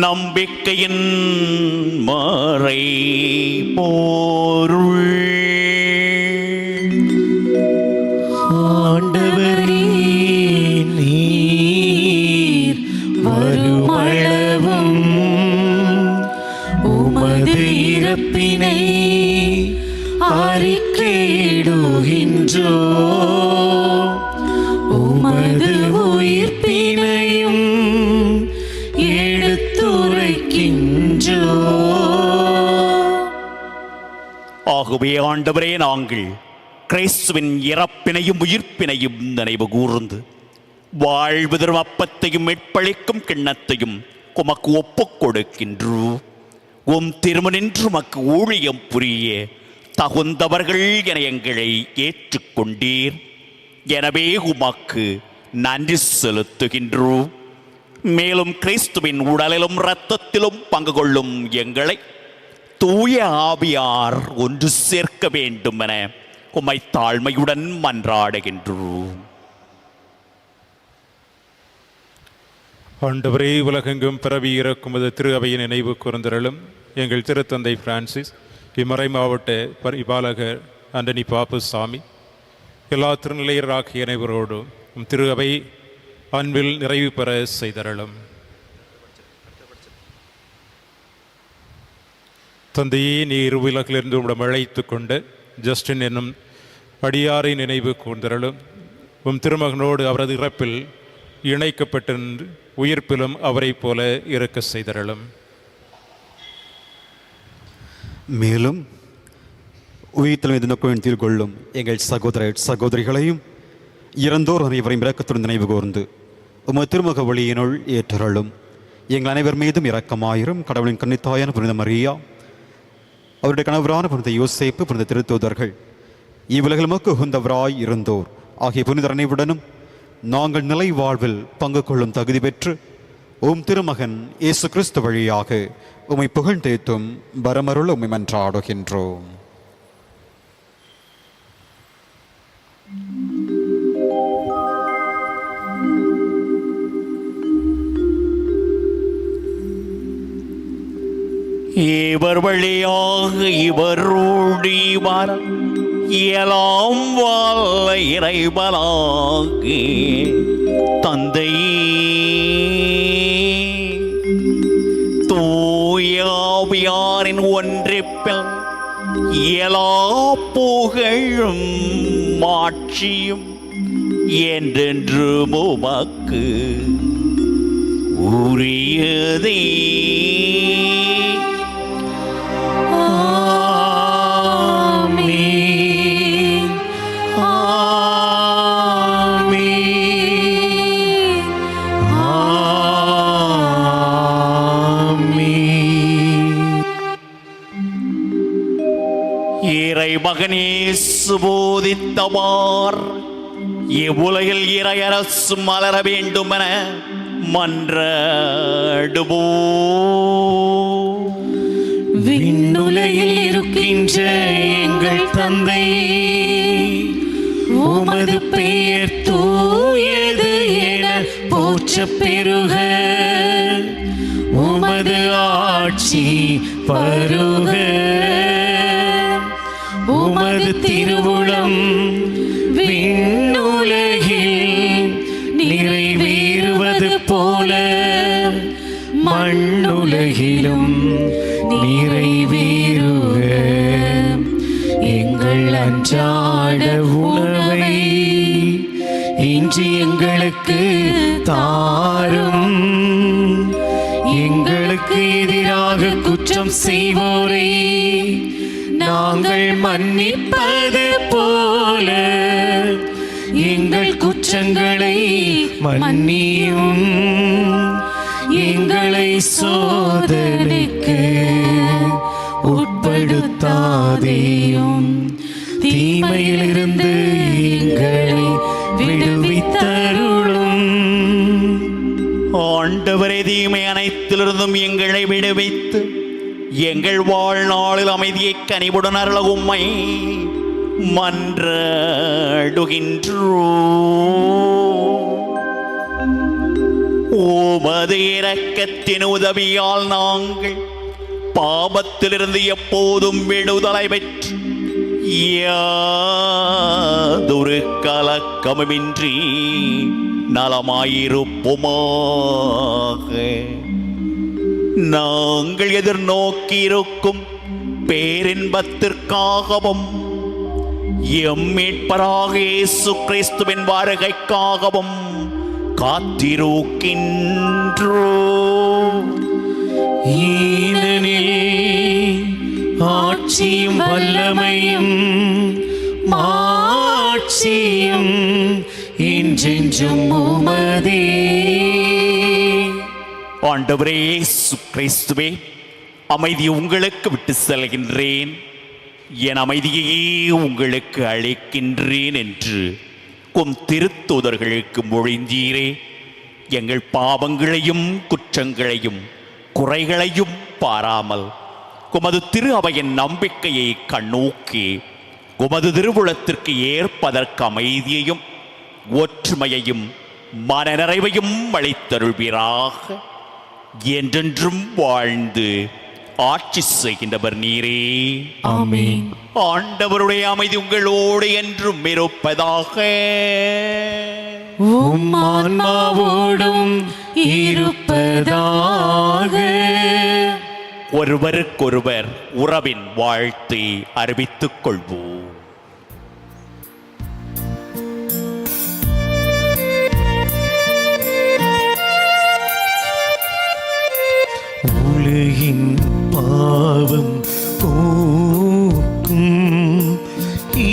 நம்பிக்கையின் மறை பொருள். ஆண்டவரே, நீர் வருமளவும் உமது இறப்பினை அறிக்கையிடுகின்றோ, உமது உயிர்ப்பினையும் எடுத்துரைக்கின்றோ. ஆகவே ஆண்டவரே, நாங்கள் கிறிஸ்துவின் இறப்பினையும் உயிர்ப்பினையும் நினைவு கூர்ந்து வாழ்வு தரும் அப்பத்தையும் மீட்பளிக்கும் கிண்ணத்தையும் உமக்கு ஒப்புக் கொடுக்கின்றோம். உம் திருமணின்று உமக்கு ஊழியம் புரிய தகுந்தவர்கள் என எங்களை ஏற்றுக்கொண்டீர். எனவே உமக்கு நன்றி செலுத்துகின்றோம். மேலும் கிறிஸ்துவின் உடலிலும் இரத்தத்திலும் பங்கு கொள்ளும் எங்களை தூய ஆவியார் ஒன்று சேர்க்க வேண்டும் என உம்மை தாழ்மையுடன் மன்றாடுகின்றோம். ஆண்டவரே, உலகெங்கும் பரவி இறக்குமது திரு அவையின் நினைவு கூர்ந்தருளும். எங்கள் திருத்தந்தை பிரான்சிஸ் இம்மறை மாவட்ட பரிபாலகர் ஆண்டனி பாப்புசாமி, எல்லா திருநிலையராகிய அனைவரோடும் திரு அவை அன்பில் நிறைவு பெற செய்தரலும். தந்தையே, நீர் உலகிலிருந்து உம்மிடம் அழைத்து கொண்டு ஜஸ்டின் என்னும் அடியாரை நினைவு கூர்ந்தரலும். உம் திருமகனோடு அவரது இறப்பில் இணைக்கப்பட்டு உயிர்ப்பிலும் அவரை போல இருக்க செய்தரலும். மேலும் உயிர்த்தலும் எதிர்நோக்கம் தீர்கொள்ளும் எங்கள் சகோதர சகோதரிகளையும் இறந்தோர் அனைவரையும் இரக்கத்துடன் நினைவு கூர்ந்து உமது திருமுக ஒளியினுள் ஏற்றருளும். எங்கள் அனைவர் மீதும் இரக்கமாயிரும். கடவுளின் கன்னித்தாயான புனித மரியா, அவருடைய கணவரான புனித யோசேப்பு, புனித திருத்தூதர்கள், இவ்வுலகில் மக்கு உகந்தவராய் இருந்தோர் ஆகிய புனிதர் அனைவருடனும் நாங்கள் நிலை வாழ்வில் பங்கு கொள்ளும் தகுதி பெற்று உம் திருமகன் இயேசு கிறிஸ்து வழியாக உம்மை புகழ்ந்தேத்தும் வரமருள் உம்மை மன்றாடுகின்றோம். இவர் வழியாக இவரோடு வர இயலாம் வல்ல இறைவனாகி தந்தையே, தூயாவியாரின் ஒன்றிப்பில் இயலா புகழும் மாட்சியும் என்றென்று உமக்கு உரியதே. மகனே சுபோதித்தவார் இவ்வுலகில் இறையரசு மலர வேண்டும் என மன்றாடுவோ. விண்ணுலகில் இருக்கின்ற எங்கள் தந்தை, உமது பெயர் தூயது என போற்ற பெருக. உமது ஆட்சி வருக. உமது திருவுளம் விண்ணுலகில் நிறைவேறுவது போல மண்ணுலகிலும் நிறைவேறுக. எங்கள் அன்றாட உணவை இன்று எங்களுக்கு தாரும். எங்களுக்கு எதிராக குற்றம் செய்வோரை நாங்கள் மன்னிப்பது போல எங்கள் குற்றங்களை மன்னியும். எங்களை சோதனைக்கு உட்படுத்தாதேயும், தீமையிலிருந்து எங்களை விடுவித்தருளும். ஆண்டவரே, தீமை அனைத்திலிருந்தும் எங்களை விடுவித்து எங்கள் வாழ்நாளில் அமைதியை கனிவுடன் அருள உம்மை மன்றாடுகின்றோம். உமது இரக்கத்தின் உதவியால் நாங்கள் பாவத்திலிருந்து எப்போதும் விடுதலை பெற்று யாதொரு கலக்கமின்றி நலமாயிருப்போமாக. நாங்கள் எதிர்நோக்கியிருக்கும் பேரின்பத்திற்காகவும் எம் மீட்பராக இயேசு கிறிஸ்துவின் வருகைக்காகவும் காத்திருக்கின்றோம். ஏனெனில் ஆட்சியும் வல்லமையும் மாட்சியும் என்றென்றும் உமதே. ஆண்டவரே இயேசு கிறிஸ்துவே, அமைதி உங்களுக்கு விட்டு செல்கின்றேன், என் அமைதியையே உங்களுக்கு அளிக்கின்றேன் என்று உம் திருத்தூதர்களுக்கு மொழிந்தீரே. எங்கள் பாவங்களையும் குற்றங்களையும் குறைகளையும் பாராமல் உமது திரு அவையின் நம்பிக்கையை கண்ணோக்கி உமது திருவுளத்திற்கு ஏற்பதற்கு அமைதியையும் ஒற்றுமையையும் மனநிறைவையும் அளித்தருள்வீராக. என்றென்றும் வாழ்ந்து ஆட்சி செய்கின்றவர் நீரே. ஆமென். ஆண்டவருடைய அமைதி உங்களோடு என்றும் இருப்பதாக. உம் ஆன்மாவோடும் இருப்பதாக. ஒருவருக்கொருவர் உறவின் வாழ்த்தை அறிவித்துக் கொள்வோம். உலகின் பாவம் போக்கும்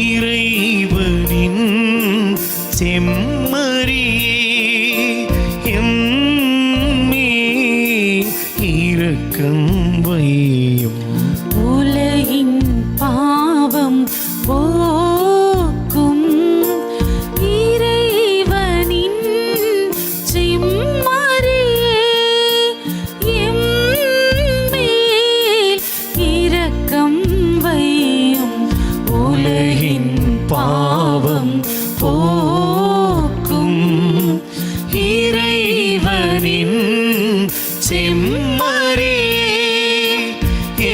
இறைவனின் செம்மறியே எம்மேல் இரக்கம் வையும். உலகின் பாவம் போக்கும் இறைவனின் செம்மறியே எம்மேல் இரக்கம் வையும். உலகின் பாவம் போக்கும் இறைவனின் செம்மறியே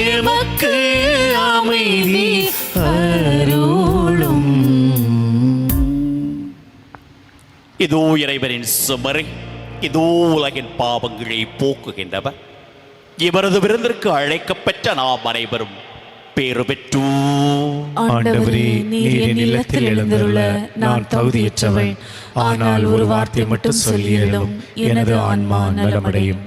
எமக்கு அமைதி அருளும். இதோ இறைவனின் செம்மறி, இதோ உலகின் பாவங்களை போக்குகின்றவர். இவரது விருந்திற்கு அழைக்கப்பட்ட நாம் அனைவரும் பேறு பெற்றோம். ஆண்டவரே, நீர் என் இல்லத்தில் எழுந்தருள நான் தகுதியற்றவள். ஆனால் ஒரு வார்த்தை மட்டும் சொல்லியலும் எனது ஆன்மா நலமடையும்.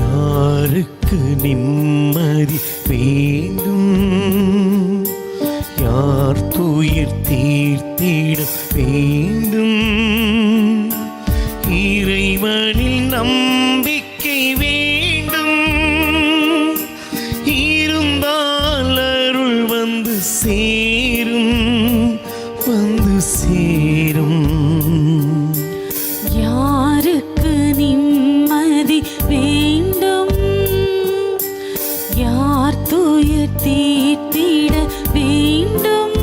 யாருக்கு நிம்மதி வேண்டும்? யார் துயிர் தீர்த்திட வேண்டும்? இறைவனில் நம்பிக்கை வேண்டும். இருந்தால் அருள் வந்து சேரும், வந்து சேரும். யாருக்கு நிம்மதி வேண்டும்? யார் துயர் தீர்த்திட வேண்டும்?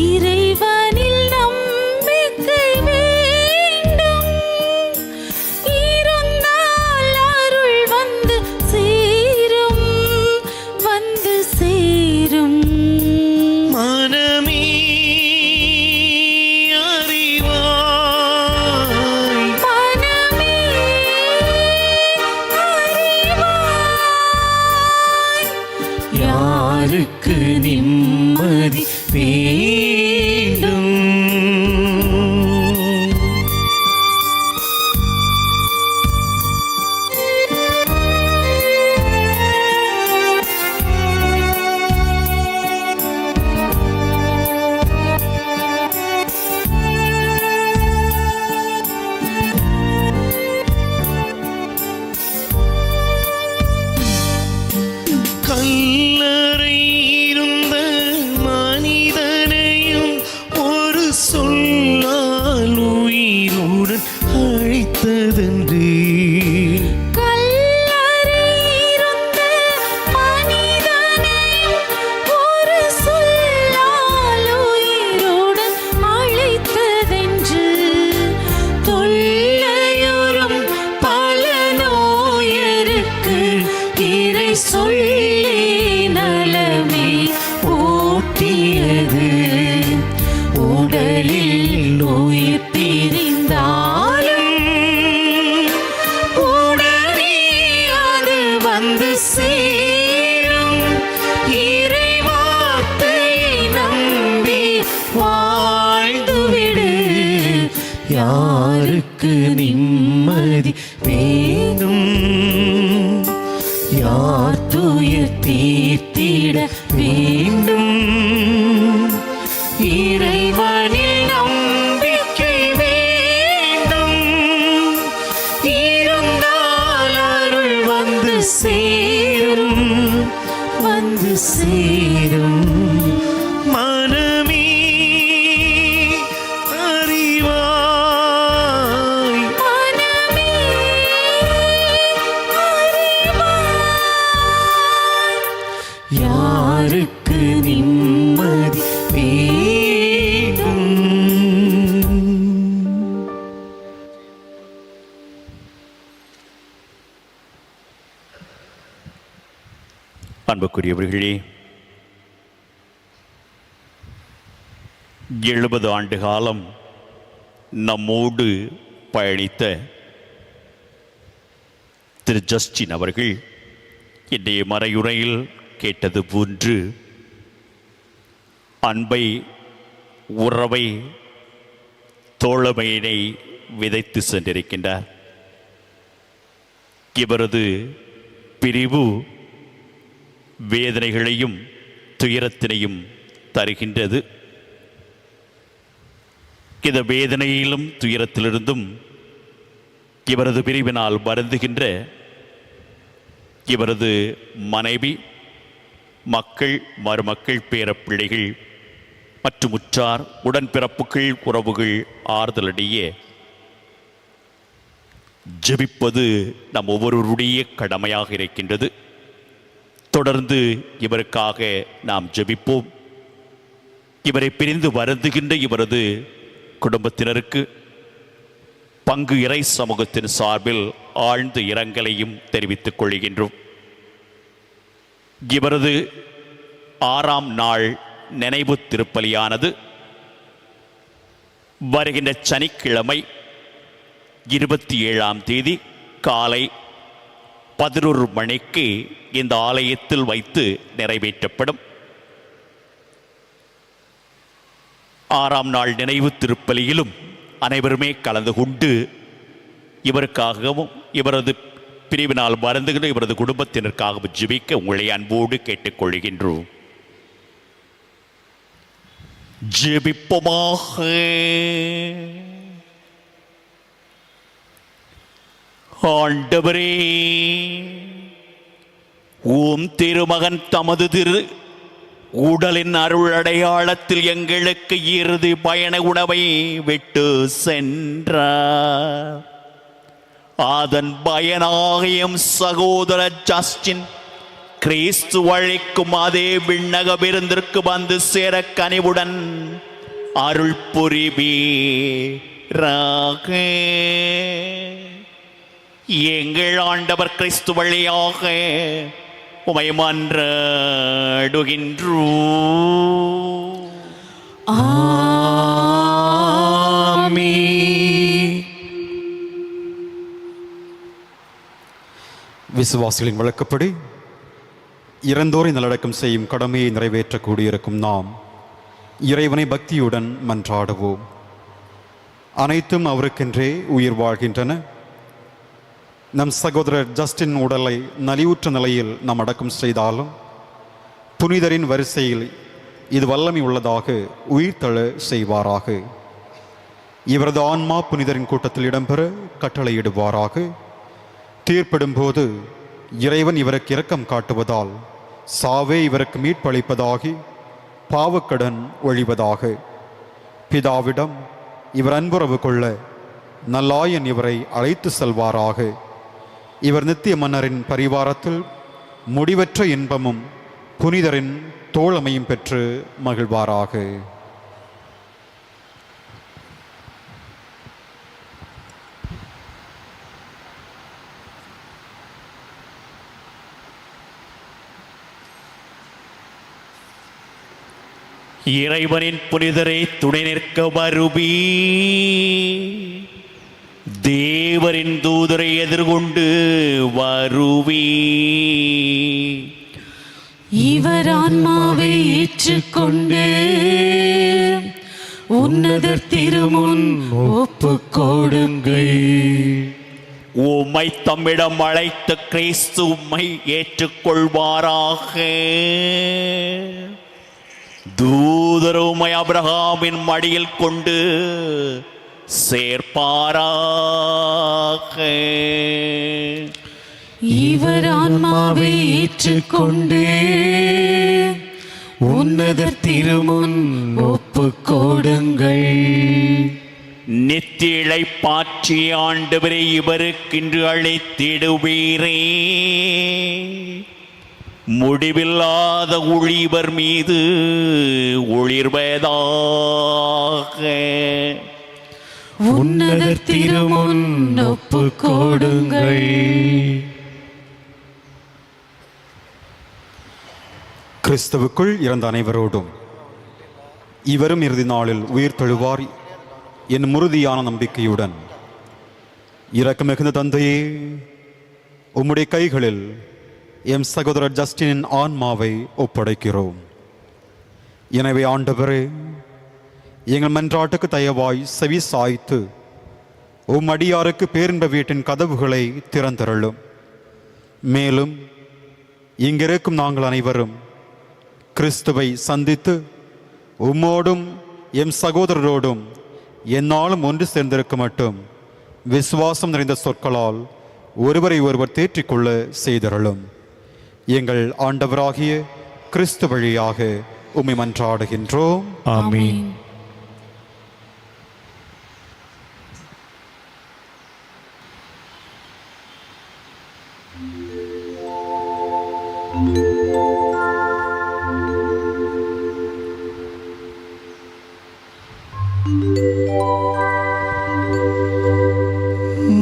இறைவனில் நம்பிக்கை வேண்டும். இருந்தால் அருள் வந்து சேரும், வந்து சேரும். மனமே அறிவாய், மனமே அறிவாய். யாருக்கு நிம்மதி வேண்டும்? கல்லறை இருந்த மனிதனையும் ஒரு சொல்லால் உயிருடன் அழைத்ததென்று. கல்லறை இருந்த மனிதனையும் ஒரு சொல்லால் உயிருடன் அழைத்ததென்று. தொல்லையுறும் பல நோயருக்கு இறை சொல்லி தீர்த்திட வேண்டும். இறைவனில் நம்பிக்கை வேண்டும். இருந்தால் அருள் வந்து சேரும், வந்து சேரும். மனமே அறிவாய், மனமே அறிவாய். யாருக்கு நிம்மதி வேண்டும்? அன்புக்குரியவர்களே, 70 ஆண்டு காலம் நம்மோடு பயணித்த திரு ஜஸ்டின் அவர்கள் இன்றைய மறையுரையில் கேட்டது போன்று அன்பை, உறவை, தோழமையினை விதைத்து சென்றிருக்கின்றார். இவரது பிரிவு வேதனைகளையும் துயரத்தினையும் தருகின்றது. இந்த வேதனையிலும் துயரத்திலிருந்தும் இவரது பிரிவினால் வருந்துகின்ற இவரது மனைவி, மக்கள், மருமக்கள், பேரப்பிள்ளைகள் மற்றும் உற்றார், உடன்பிறப்புகள், உறவுகள் ஆறுதலடைய ஜெபிப்பது நம் ஒவ்வொருவருடைய கடமையாக இருக்கின்றது. தொடர்ந்து இவருக்காக நாம் ஜெபிப்போம். இவரை பிரிந்து வருந்துகின்ற இவரது குடும்பத்தினருக்கு பங்கு இறை சமூகத்தின் சார்பில் ஆழ்ந்த இரங்கலையும் தெரிவித்துக் கொள்கின்றோம். இவரது 6ஆம் நாள் நினைவு திருப்பலியானது வருகின்ற சனிக்கிழமை 27ஆம் தேதி காலை 11 மணிக்கு இந்த ஆலயத்தில் வைத்து நிறைவேற்றப்படும். 6ஆம் நாள் நினைவு திருப்பலியிலும் அனைவருமே கலந்து கொண்டு இவருக்காகவும் இவரது பிரிவினால் வருந்துகின்ற இவரது குடும்பத்தினருக்காகவும் ஜெபிக்க உங்களை அன்போடு கேட்டுக்கொள்கின்றோம். ஜெபிப்போமாக. ஆண்டவரே, ஓம் திருமகன் தமது திரு உடலின் அருள் அடையாளத்தில் எங்களுக்கு இறுதி பயண உணவை விட்டு சென்றார். அதன் பயனாகியும் சகோதர ஜஸ்டின் கிறிஸ்து அழைக்கும் அதே விண்ணக விருந்திற்கு வந்து சேர கனிவுடன் அருள் புரிவீராக. எங்கள் ஆண்டவர் கிறிஸ்து வழியாக உமை மன்றாடுகின்றோம். ஆமென். விசுவாசிகளின் வழக்கப்படி இறந்தோரை நல்லடக்கம் செய்யும் கடமையை நிறைவேற்ற கூடியிருக்கும் நாம் இறைவனை பக்தியுடன் மன்றாடுவோம். அனைத்தும் அவருக்கென்றே உயிர் வாழ்கின்றன. நம் சகோதரர் ஜஸ்டின் உடலை நலிவுற்ற நிலையில் நாம் அடக்கம் செய்தாலும் புனிதரின் வரிசையில் இது வல்லமை உள்ளதாக உயிர்த்தெழ செய்வாராக. இவரது ஆன்மா புனிதரின் கூட்டத்தில் இடம்பெற கட்டளையிடுவாராக. தீர்ப்பிடும்போது இறைவன் இவருக்கு இரக்கம் காட்டுவதால் சாவே இவருக்கு மீட்பளிப்பதாகி பாவக்கடன் ஒழிவதாக. பிதாவிடம் இவர் அன்புறவு கொள்ள நல்லாயன் இவரை அழைத்து செல்வாராக. இவர் நித்திய மன்னரின் பரிவாரத்தில் முடிவற்ற இன்பமும் புனிதரின் தோழமையும் பெற்று மகிழ்வாராக. இறைவனின் புனிதரை துணை நிற்க வருவி, தேவரின் தூதரை எதிர்கொண்டு வருவி. இவர் ஆன்மாவை ஏற்றுக்கொண்டு உன்னதர் திருமுன் ஒப்பு கொடுங்கள். உம்மை தம்மிடம் அழைத்த கிறிஸ்து உம்மை ஏற்றுக்கொள்வாராக. தூதர் உம்மை ஆபிரகாமின் மடியில் கொண்டு சேர்ப்பாராக. இவர் ஆன்மாவை ஏற்றுக்கொண்டு உன்னதர் திருமுன் ஒப்புக் கொடுங்கள். நித்திய இளைப்பாற்றி ஆண்டவரை இவருக்கென்று அழைத்திடுவீரே. முடிவில்லாத ஒளிவர் மீது ஒளிர்வதாக. உன்னதர் திருமுன் ஒப்புக் கொடுங்கள். கிறிஸ்துவுக்குள் இறந்த அனைவரோடும் இவரும் இறுதி நாளில் உயிர் தழுவார் என் உறுதியான நம்பிக்கையுடன் இரக்கமிகுந்த தந்தையே, உம்முடைய கைகளில் எம் சகோதரர் ஜஸ்டினின் ஆன்மாவை ஒப்படைக்கிறோம். எனவே ஆண்டவரே, எங்கள் மன்றாட்டுக்கு தயவாய் செவி சாய்த்து உம் அடியாருக்கு பேரின்ப வீட்டின் கதவுகளை திறந்தருளும். மேலும் இங்கிருக்கும் நாங்கள் அனைவரும் கிறிஸ்துவை சந்தித்து உம்மோடும் எம் சகோதரரோடும் என்னாலும் ஒன்று சேர்ந்திருக்க மட்டும் விசுவாசம் நிறைந்த சொற்களால் ஒருவரை ஒருவர் தேற்றிக்கொள்ள செய்தருளும். எங்கள் ஆண்டவராகிய கிறிஸ்து வழியாக உம்மை மன்றாடுகின்றோம். ஆமென்.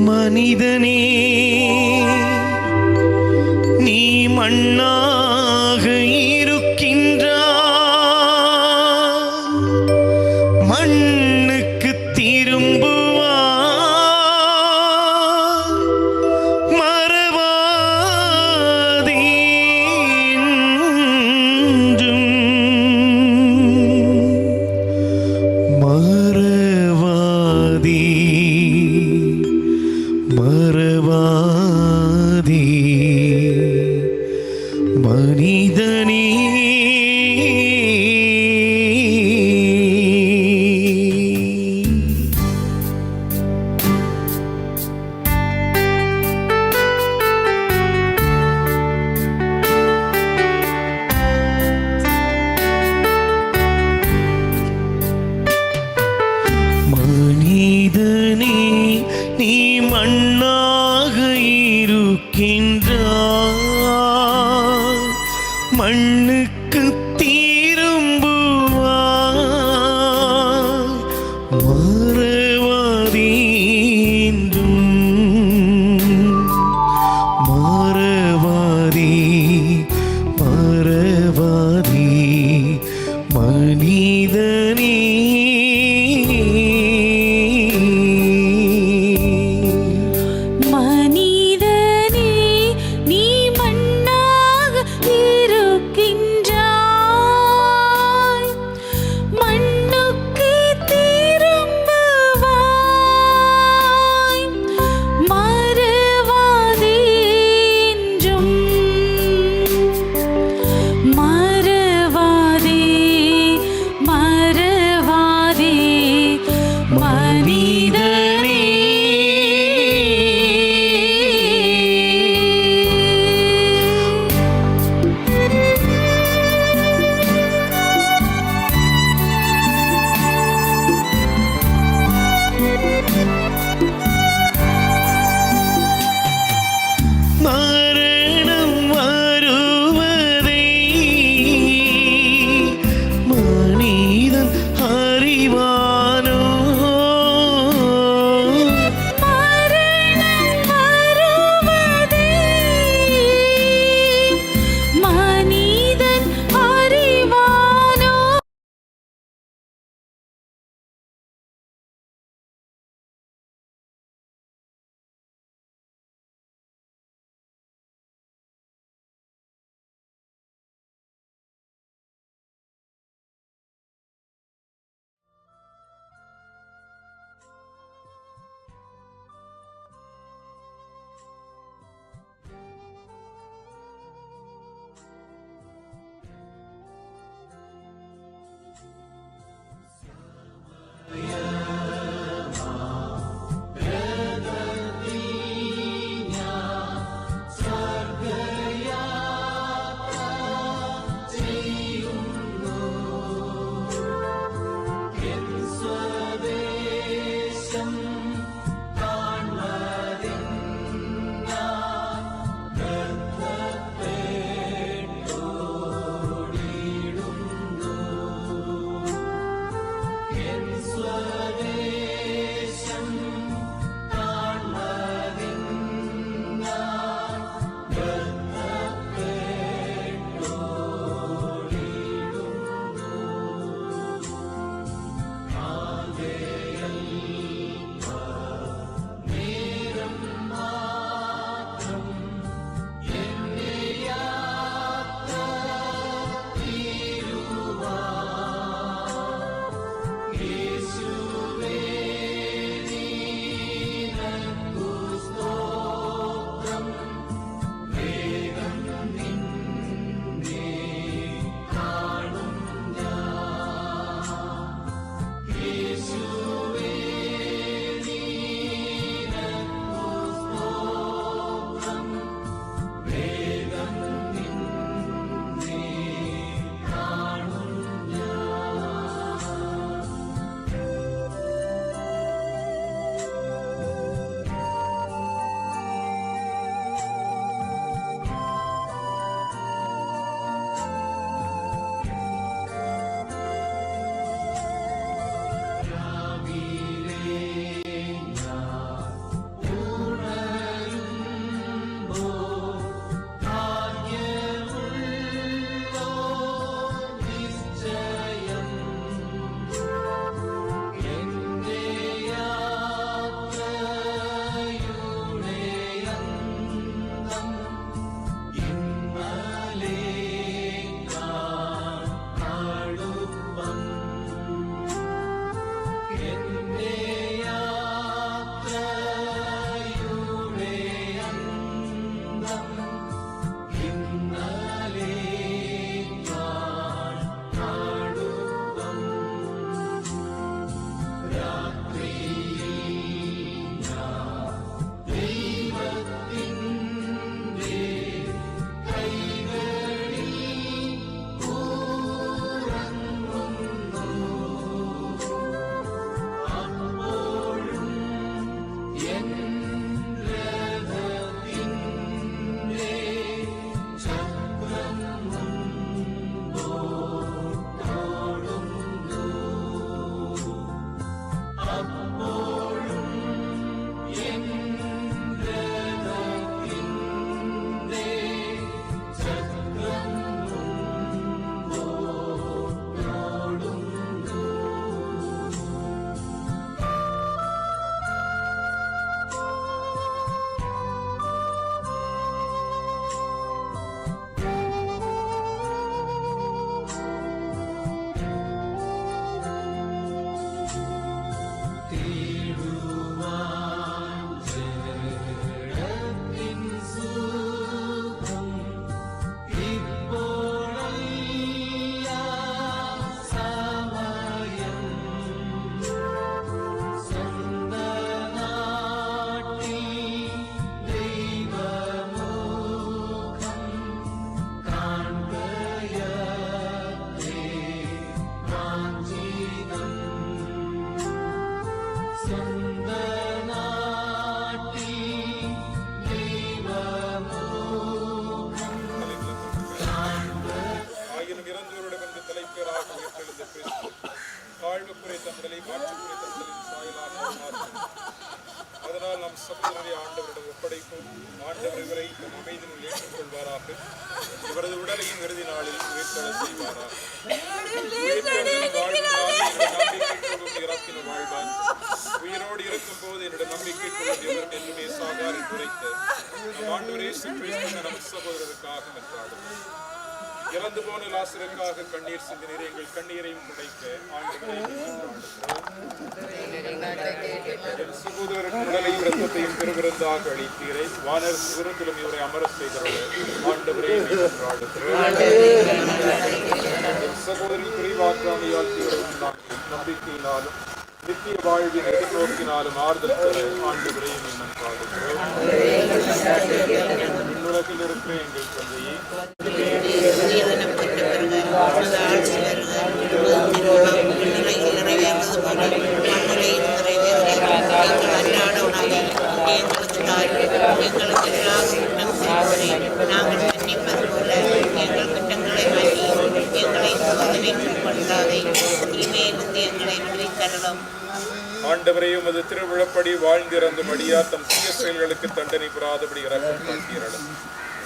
மனிதனே, நீ மண்ணாக இருக்கின்றாய், மண்ணுக்கு திரும்புவாய். மறவாதே என்றும். மறவாதே மறவாதே மனிதனே. மனிதனே, நீ மண்ணாக இருக்கின்றாய், மண்ணுக்கு திரும்புவாய். மறவாதே என்றும். மறவாதே மறவாதே மனிதனே. மனிதனே, நீ மண்ணாக இருக்கின்றாய், இந்த கிறிஸ்து தாழ்வு குறைத்த உடலை மாற்று குறைத்த உடலின் சாயலாக மாற்றும். அதனால் நாம் சகோதரரை ஆண்டவரிடம் ஒப்படைப்போம். ஆண்டவர் இவரை தம் அமைதியில் ஏற்றுக்கொள்வாராக. இவரது உடலையும் இறுதி நாளில் உயிர்த்தெழ செய்வாராக. உயிரோடு இருக்கும் போது என்னுடைய நம்பிக்கை கொள்ளும் என்றுமே சாகார் என்று உரைத்த நம் ஆண்டவர் இயேசு கிறிஸ்து நம் சகோதரருக்காக மன்றாடும். இறந்து போன லாசருக்காக கண்ணீர் சிந்தினீர், எங்கள் கண்ணீரையும் துடைக்க ஆண்டவரை என் சகோதரருக்கு உடலையும் இரத்தத்தையும் பெருவிருந்தாக அளித்தீரை. வானர் சிறத்திலும் இவரை அமர செய்கிறவர் ஆண்டவரை என் சகோதரின் குறைவாக்காமையால் தீவிரம் நம்பிக்கையினாலும் நித்திய வாழ்வின் எதிர்நோக்கினாலும் ஆறுதல் பெற ஆண்டவரை மன்றாடுகிறோம். உலகில் இருக்கிற எங்கள் தந்தையே, நாங்கள் மன்னிப்பது போல எங்கள் குற்றங்களை மன்னியும், எங்களை சோதனைக்கு கொள்ளாதே, தீமையிலிருந்து எங்களை விடுவித்தருளும். ஆண்டவரே, உமது திருவிழப்படி வாழ்ந்திறந்தும் அடியார் தம் தீய செயல்களுக்கு தண்டனை பெறாதபடி இரக்கம் காட்டியருளும்.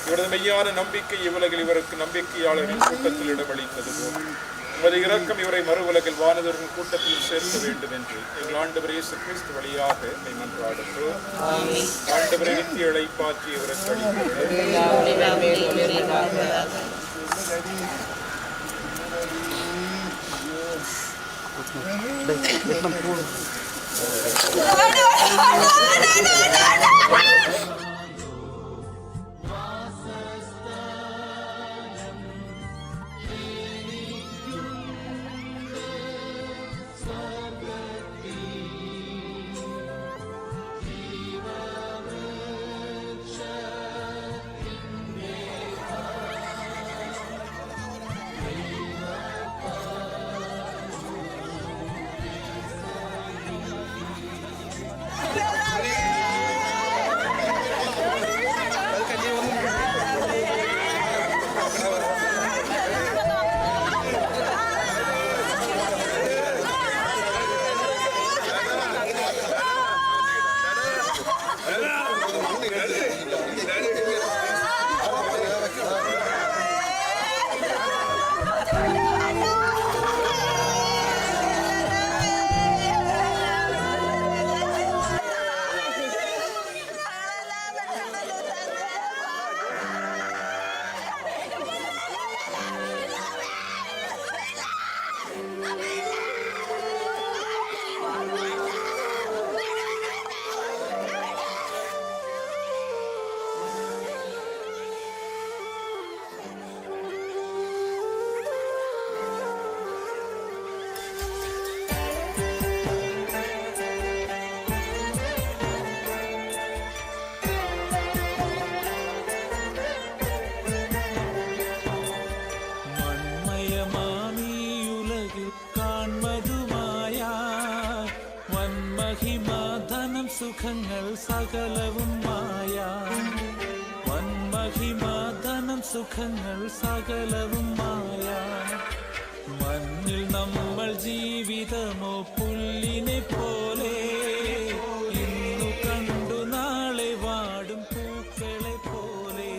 இவரது மெய்யான நம்பிக்கை இவ்வுலகில் இவருக்கு நம்பிக்கையாளரின் கூட்டத்தில் இடமளித்தது போல் உமது இரக்கம் இவரை மறு உலகில் வானதொரு கூட்டத்தில் சேர்க்க வேண்டும் என்று எங்கள் ஆண்டவர் இயேசு கிறிஸ்து வழியாக மன்றாடுகிறோம். ஆண்டவரை நித்திய இளைப்பாற்றி இவருக்கு സുഖങ്ങൾ സകലവും മായ വന്മഹിമാധനം സുഖങ്ങൾ സകലവും മായ മണ്ണിൽ നമ്മൾ ജീവിതമോ പുല്ലിനെ പോലെ ഇന്നു കണ്ടു നാളെ വാടും പൂക്കളെ പോലെ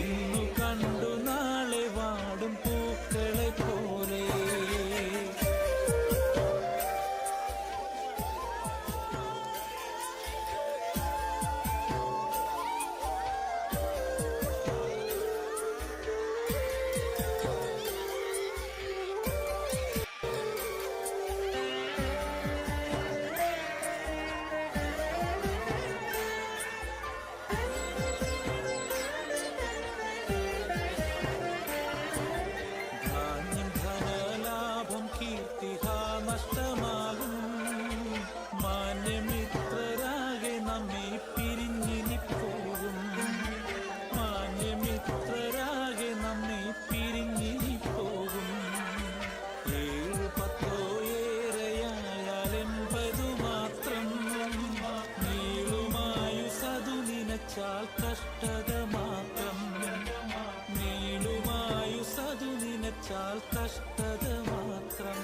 ഇന്നു കണ്ടു നാളെ വാടും പൂക്കളെ പോലെ വച്ചാൽ കഷ്ടത മാത്രം.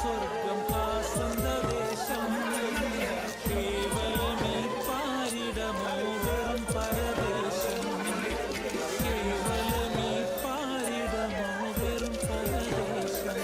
സ്വർഗം സന്ദേശം കേവലമീ പാരിടമോ വെറും പരദേശം, കേവലമീ പാരിടമോ വെറും പരദേശം.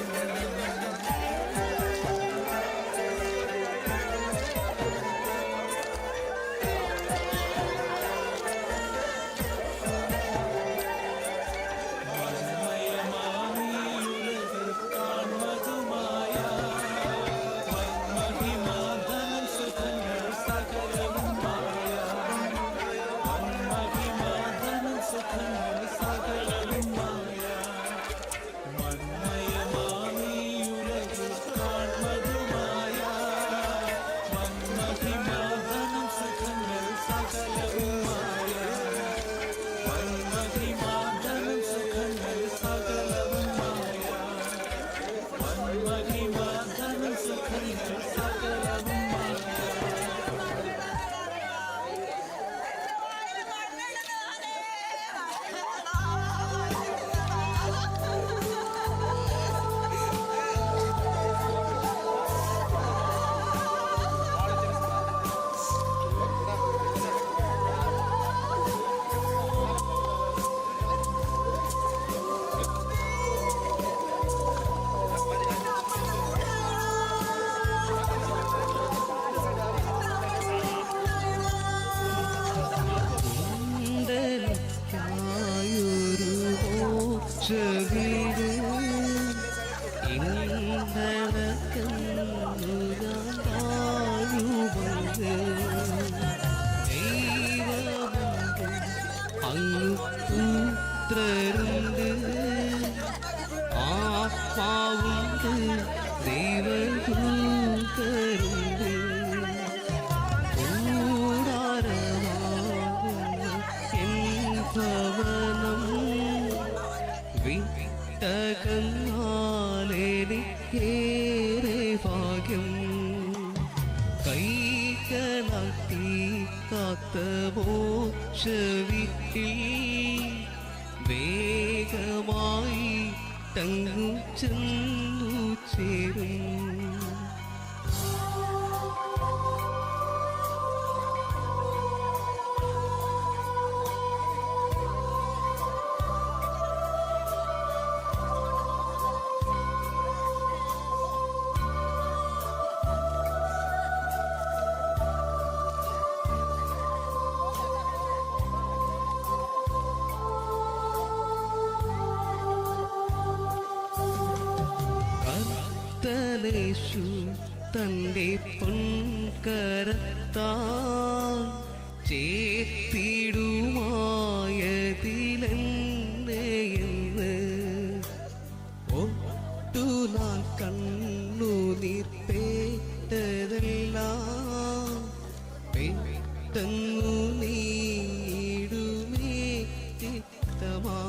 വിട്ടകന്നാലേറെ ഭാഗ്യം കൈകളാട്ടി കാത്ത മോക്ഷവിത്തിൽ വേഗമായി തങ്ങു ചെന്നു ചേരും. യേശു തന്റെ പൊൻകരത്താൽ ചേത്തിടുമായതിലെന്നെയെന്ന് ഒട്ടു നാൾ കണ്ണുനീർപ്പേറ്റതെല്ലാം പെട്ടെന്നു നീടുമേ ചിത്തമാ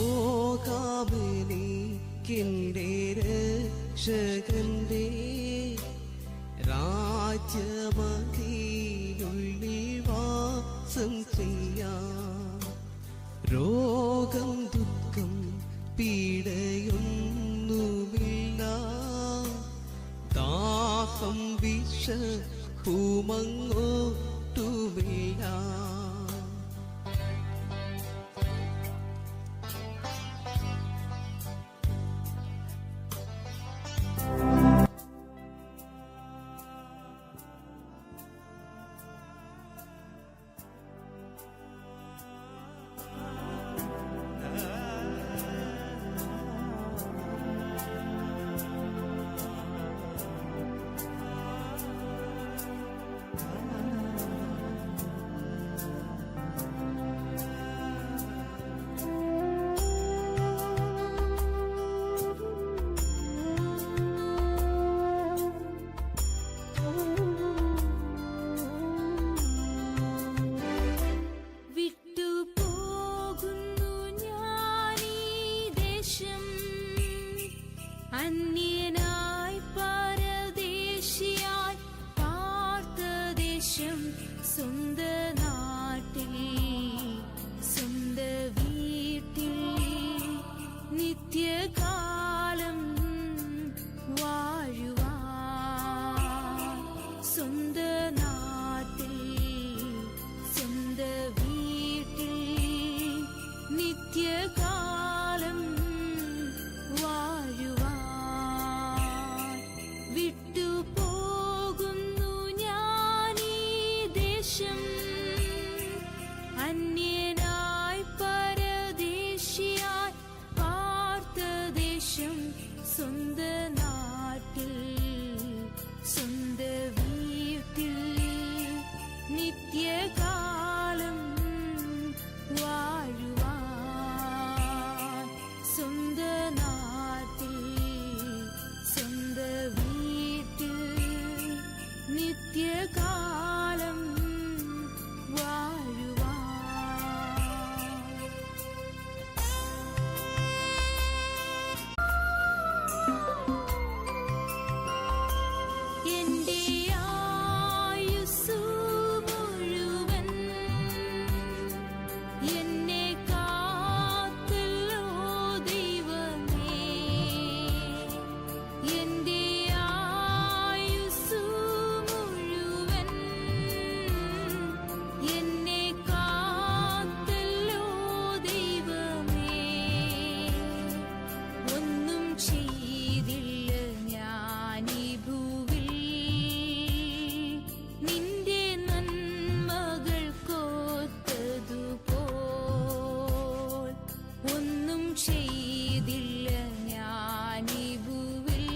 ഓകാമെനിക്കെൻ്റെ രക്ഷകന്റെ രാജ്യമതിനുള്ളിൽ വാസം ചെയ്യാം. രോഗം ദുഃഖം പീഡയൊന്നുമില്ല, ദാഹം വിഷപ്പുമങ്ങോട്ടുമില്ല. அந்நியனாய் பரதேசியாய் பார்த்த தேசம் சொந்த நாட்டில் சொந்த வீட்டில் நித்திய காலம் வாழ்வார். சொந்த நாட்டில் சொந்த வீட்டில் நித்திய காலம் വാഴുവാൻ. വിട്ടു പോകുന്നു ഞാനീ ദേശം, അന്യനായി പരദേശിയായി പാർത്ത ദേശം സ്വന്ത നാട്ടിൽ സ്വന്ത വീട്ടിൽ നിത്യകാലം വാഴുവാൻ. സ്വന്ത നാട്ടിൽ സ്വന്ത വീട്ടിൽ നിത്യകാലം വാഴുവാൻ. എന്റെ ആയുസ്സു മുഴുവൻ എന്നെ കാത്തല്ലോ ദൈവമേ. എന്റെ ആയുസ്സു മുഴുവൻ എന്നെ കാത്തല്ലോ ദൈവമേ. ഒന്നും ചെയ്തില്ല ഞാനീ ഭൂവിൽ നിന്റെ നന്മകൾ കോത്തതുപോൽ. ഒന്നും ചെയ്തില്ല ഞാനീ ഭൂവിൽ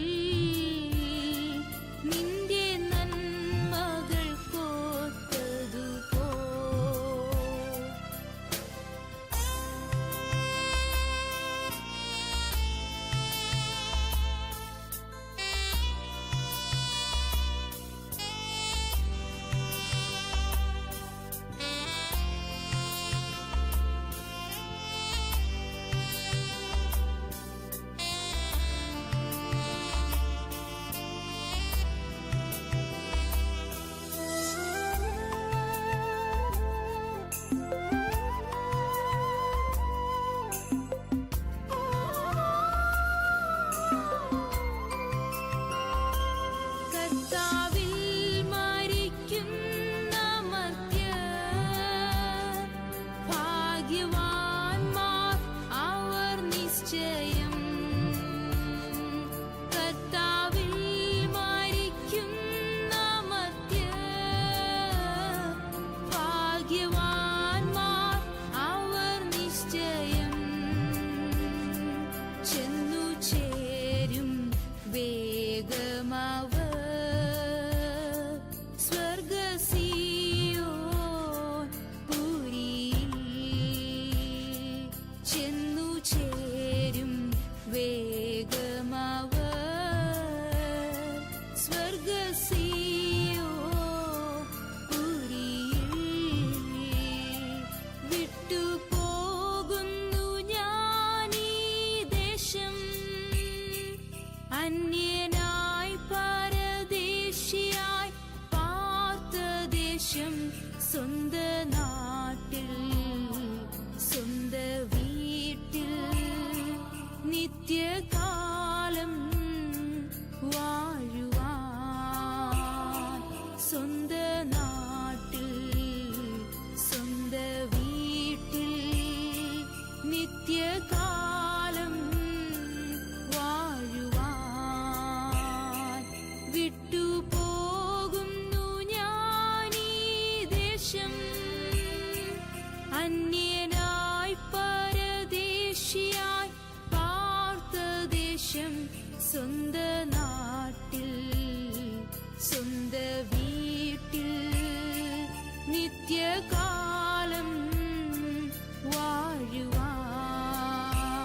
നിന്റെ നന്മകൾ കോത്തതുപോൽ. കർത്താവിൽ മരിക്കുന്ന മർത്യർ ഭാഗ്യവാന്മാർ അവർ നിശ്ചയം. കർത്താവിൽ മരിക്കുന്ന മർത്യർ ഭാഗ്യവാന്മാർ അവർ നിശ്ചയം. ചെന്നു ചേരും വേഗമവർ സ്വർഗസിയോൻ പുരിയിൽ. ചെന്നു ചേരും വേഗമവർ സ്വർഗസിയോൻ പുരിയിൽ. വിട്ടു പോകുന്നു ഞാനീ ദേശം, അന്യനായി പരദേശിയായി പാർത്ത ദേശം സ്വന്ത നാട്ടിൽ സ്വന്ത വീട്ടിൽ നിത്യകാലം വാഴുവാൻ. സ്വന്ത നാട്ടിൽ സ്വന്ത വീട്ടിൽ നിത്യകാലം വാഴുവാൻ. വിട്ടു പോകുന്നു ഞാനീ ദേശം, അന്യനായി പരദേശിയായി പാർത്ത ദേശം സ്വന്ത നാട്ടിൽ സ്വന്ത വീട്ടിൽ നിത്യകാലം വാഴുവാൻ.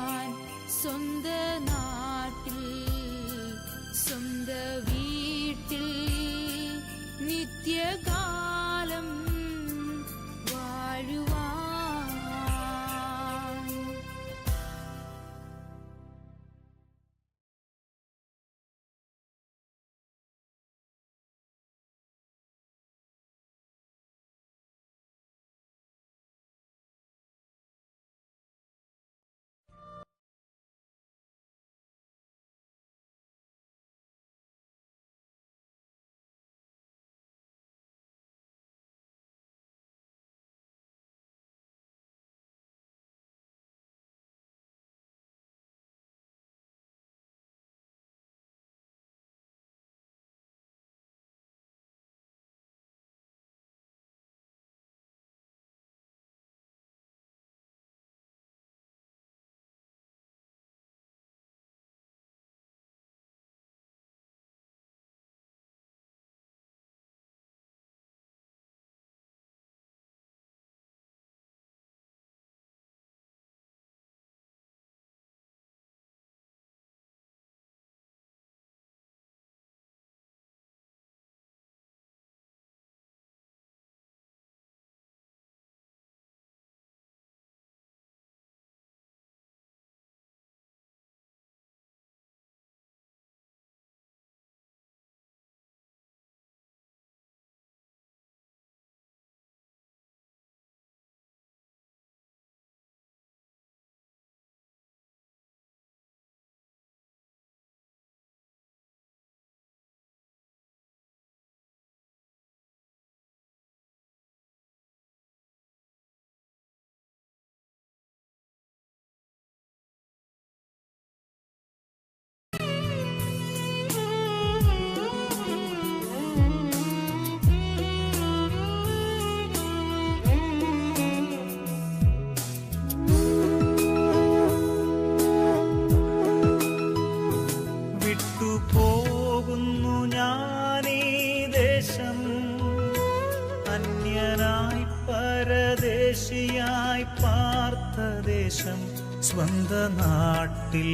ദേശം സ്വന്ത നാട്ടിൽ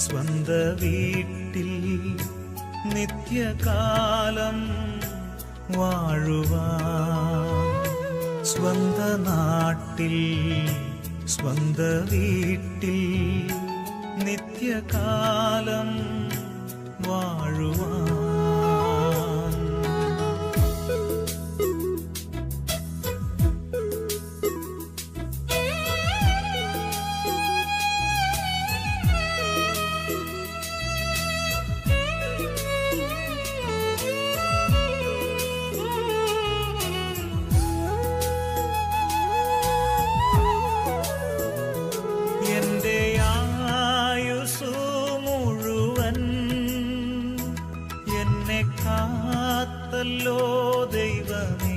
സ്വന്ത വീട്ടിൽ നിത്യകാലം വാഴുവാൻ സ്വന്ത നാട്ടിൽ സ്വന്ത വീട്ടിൽ നിത്യകാലം വാഴുവാൻ. എന്റെ ആയുസ്സു മുഴുവൻ എന്നെ കാത്തല്ലോ ദൈവമേ.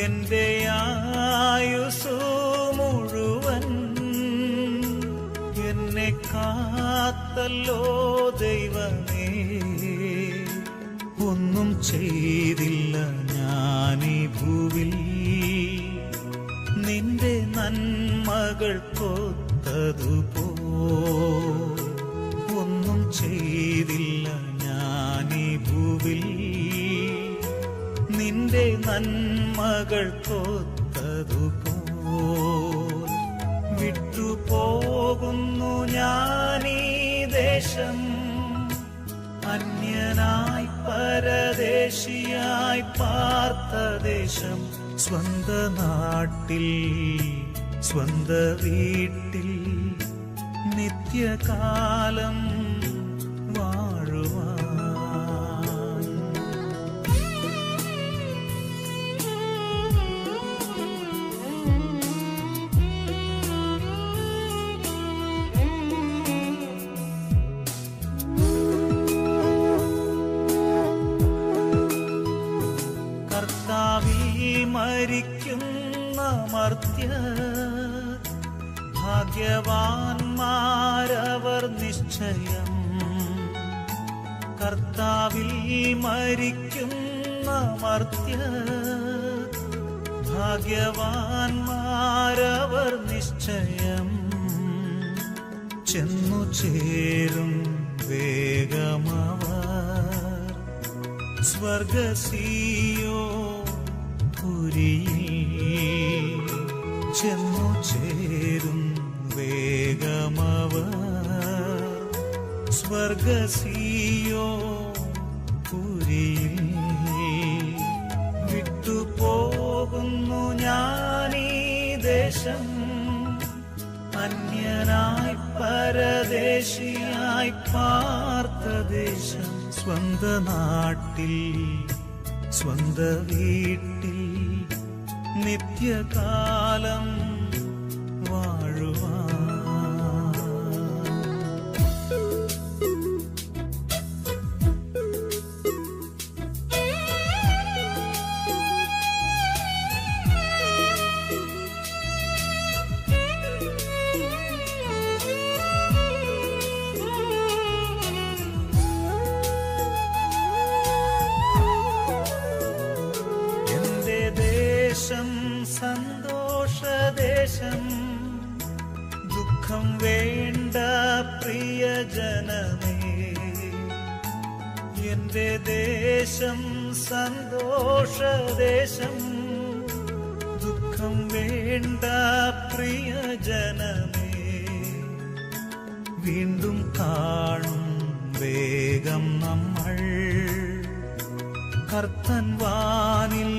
എന്റെ ആയുസ്സു മുഴുവൻ എന്നെ കാത്തല്ലോ ദൈവമേ. ഒന്നും ചെയ്തില്ല ഞാനീ ഭൂവിൽ നിന്റെ നന്മകൾ കൊത്തതുപോ. ഒന്നും ചെയ്തില്ല ഞാനീ ഭൂവിൽ നിന്റെ നന്മകൾ കൊത്തതുപോ. വിട്ടുപോകുന്നു ഞാനീ ദേശം അന്യനായി പരദേശിയായി പാർത്ത ദേശം സ്വന്ത നാട്ടിൽ സ്വന്ത വീട്ടിൽ നിത്യകാലം വാഴുവാൻ. കർത്താവിൽ മരിക്കുന്ന മർത്യർ ഭാഗ്യവാന്മാരവർ നിശ്ചയം. കർത്താവിൽ മരിക്കുന്ന മർത്യർ ഭാഗ്യവാന്മാരവർ നിശ്ചയം. ചെന്നു ചേരും വേഗമവർ സ്വർഗസിയോ പുരിയിൽ. ചെന്നു ചേരും വേഗമവർ സ്വർഗസിയോ പുരിയിൽ. വിട്ടുപോകുന്നു ഞാനീ ദേശം അന്യനായി പരദേശിയായി പാർത്ത ദേശം സ്വന്ത നാട്ടിൽ സ്വന്ത വീട്ടിൽ നിത്യകാലം വാഴുവാൻ. ദേശം സന്തോഷദേശം ദുഃഖം വേണ്ട പ്രിയജനമേ. എന്റെ ദേശം സന്തോഷദേശം ദുഃഖം വേണ്ട പ്രിയജനമേ. വീണ്ടും കാണും വേഗം നമ്മൾ കർത്തൻ വാനിൽ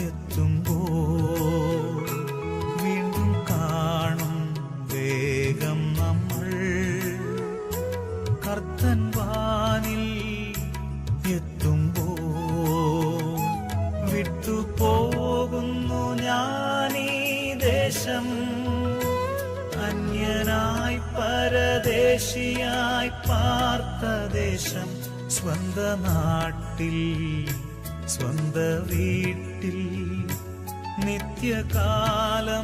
എത്തുമ്പോൾ. വീണ്ടും കാണും വേഗം നമ്മൾ കർത്തൻ വാനിൽ എത്തുമ്പോൾ. വിട്ടുപോകുന്നു ഞാനീ ദേശം അന്യനായി പരദേശിയായി പാർത്ത ദേശം സ്വന്ത നാട്ടിൽ സ്വന്ത വീട്ടിൽ നിത്യകാലം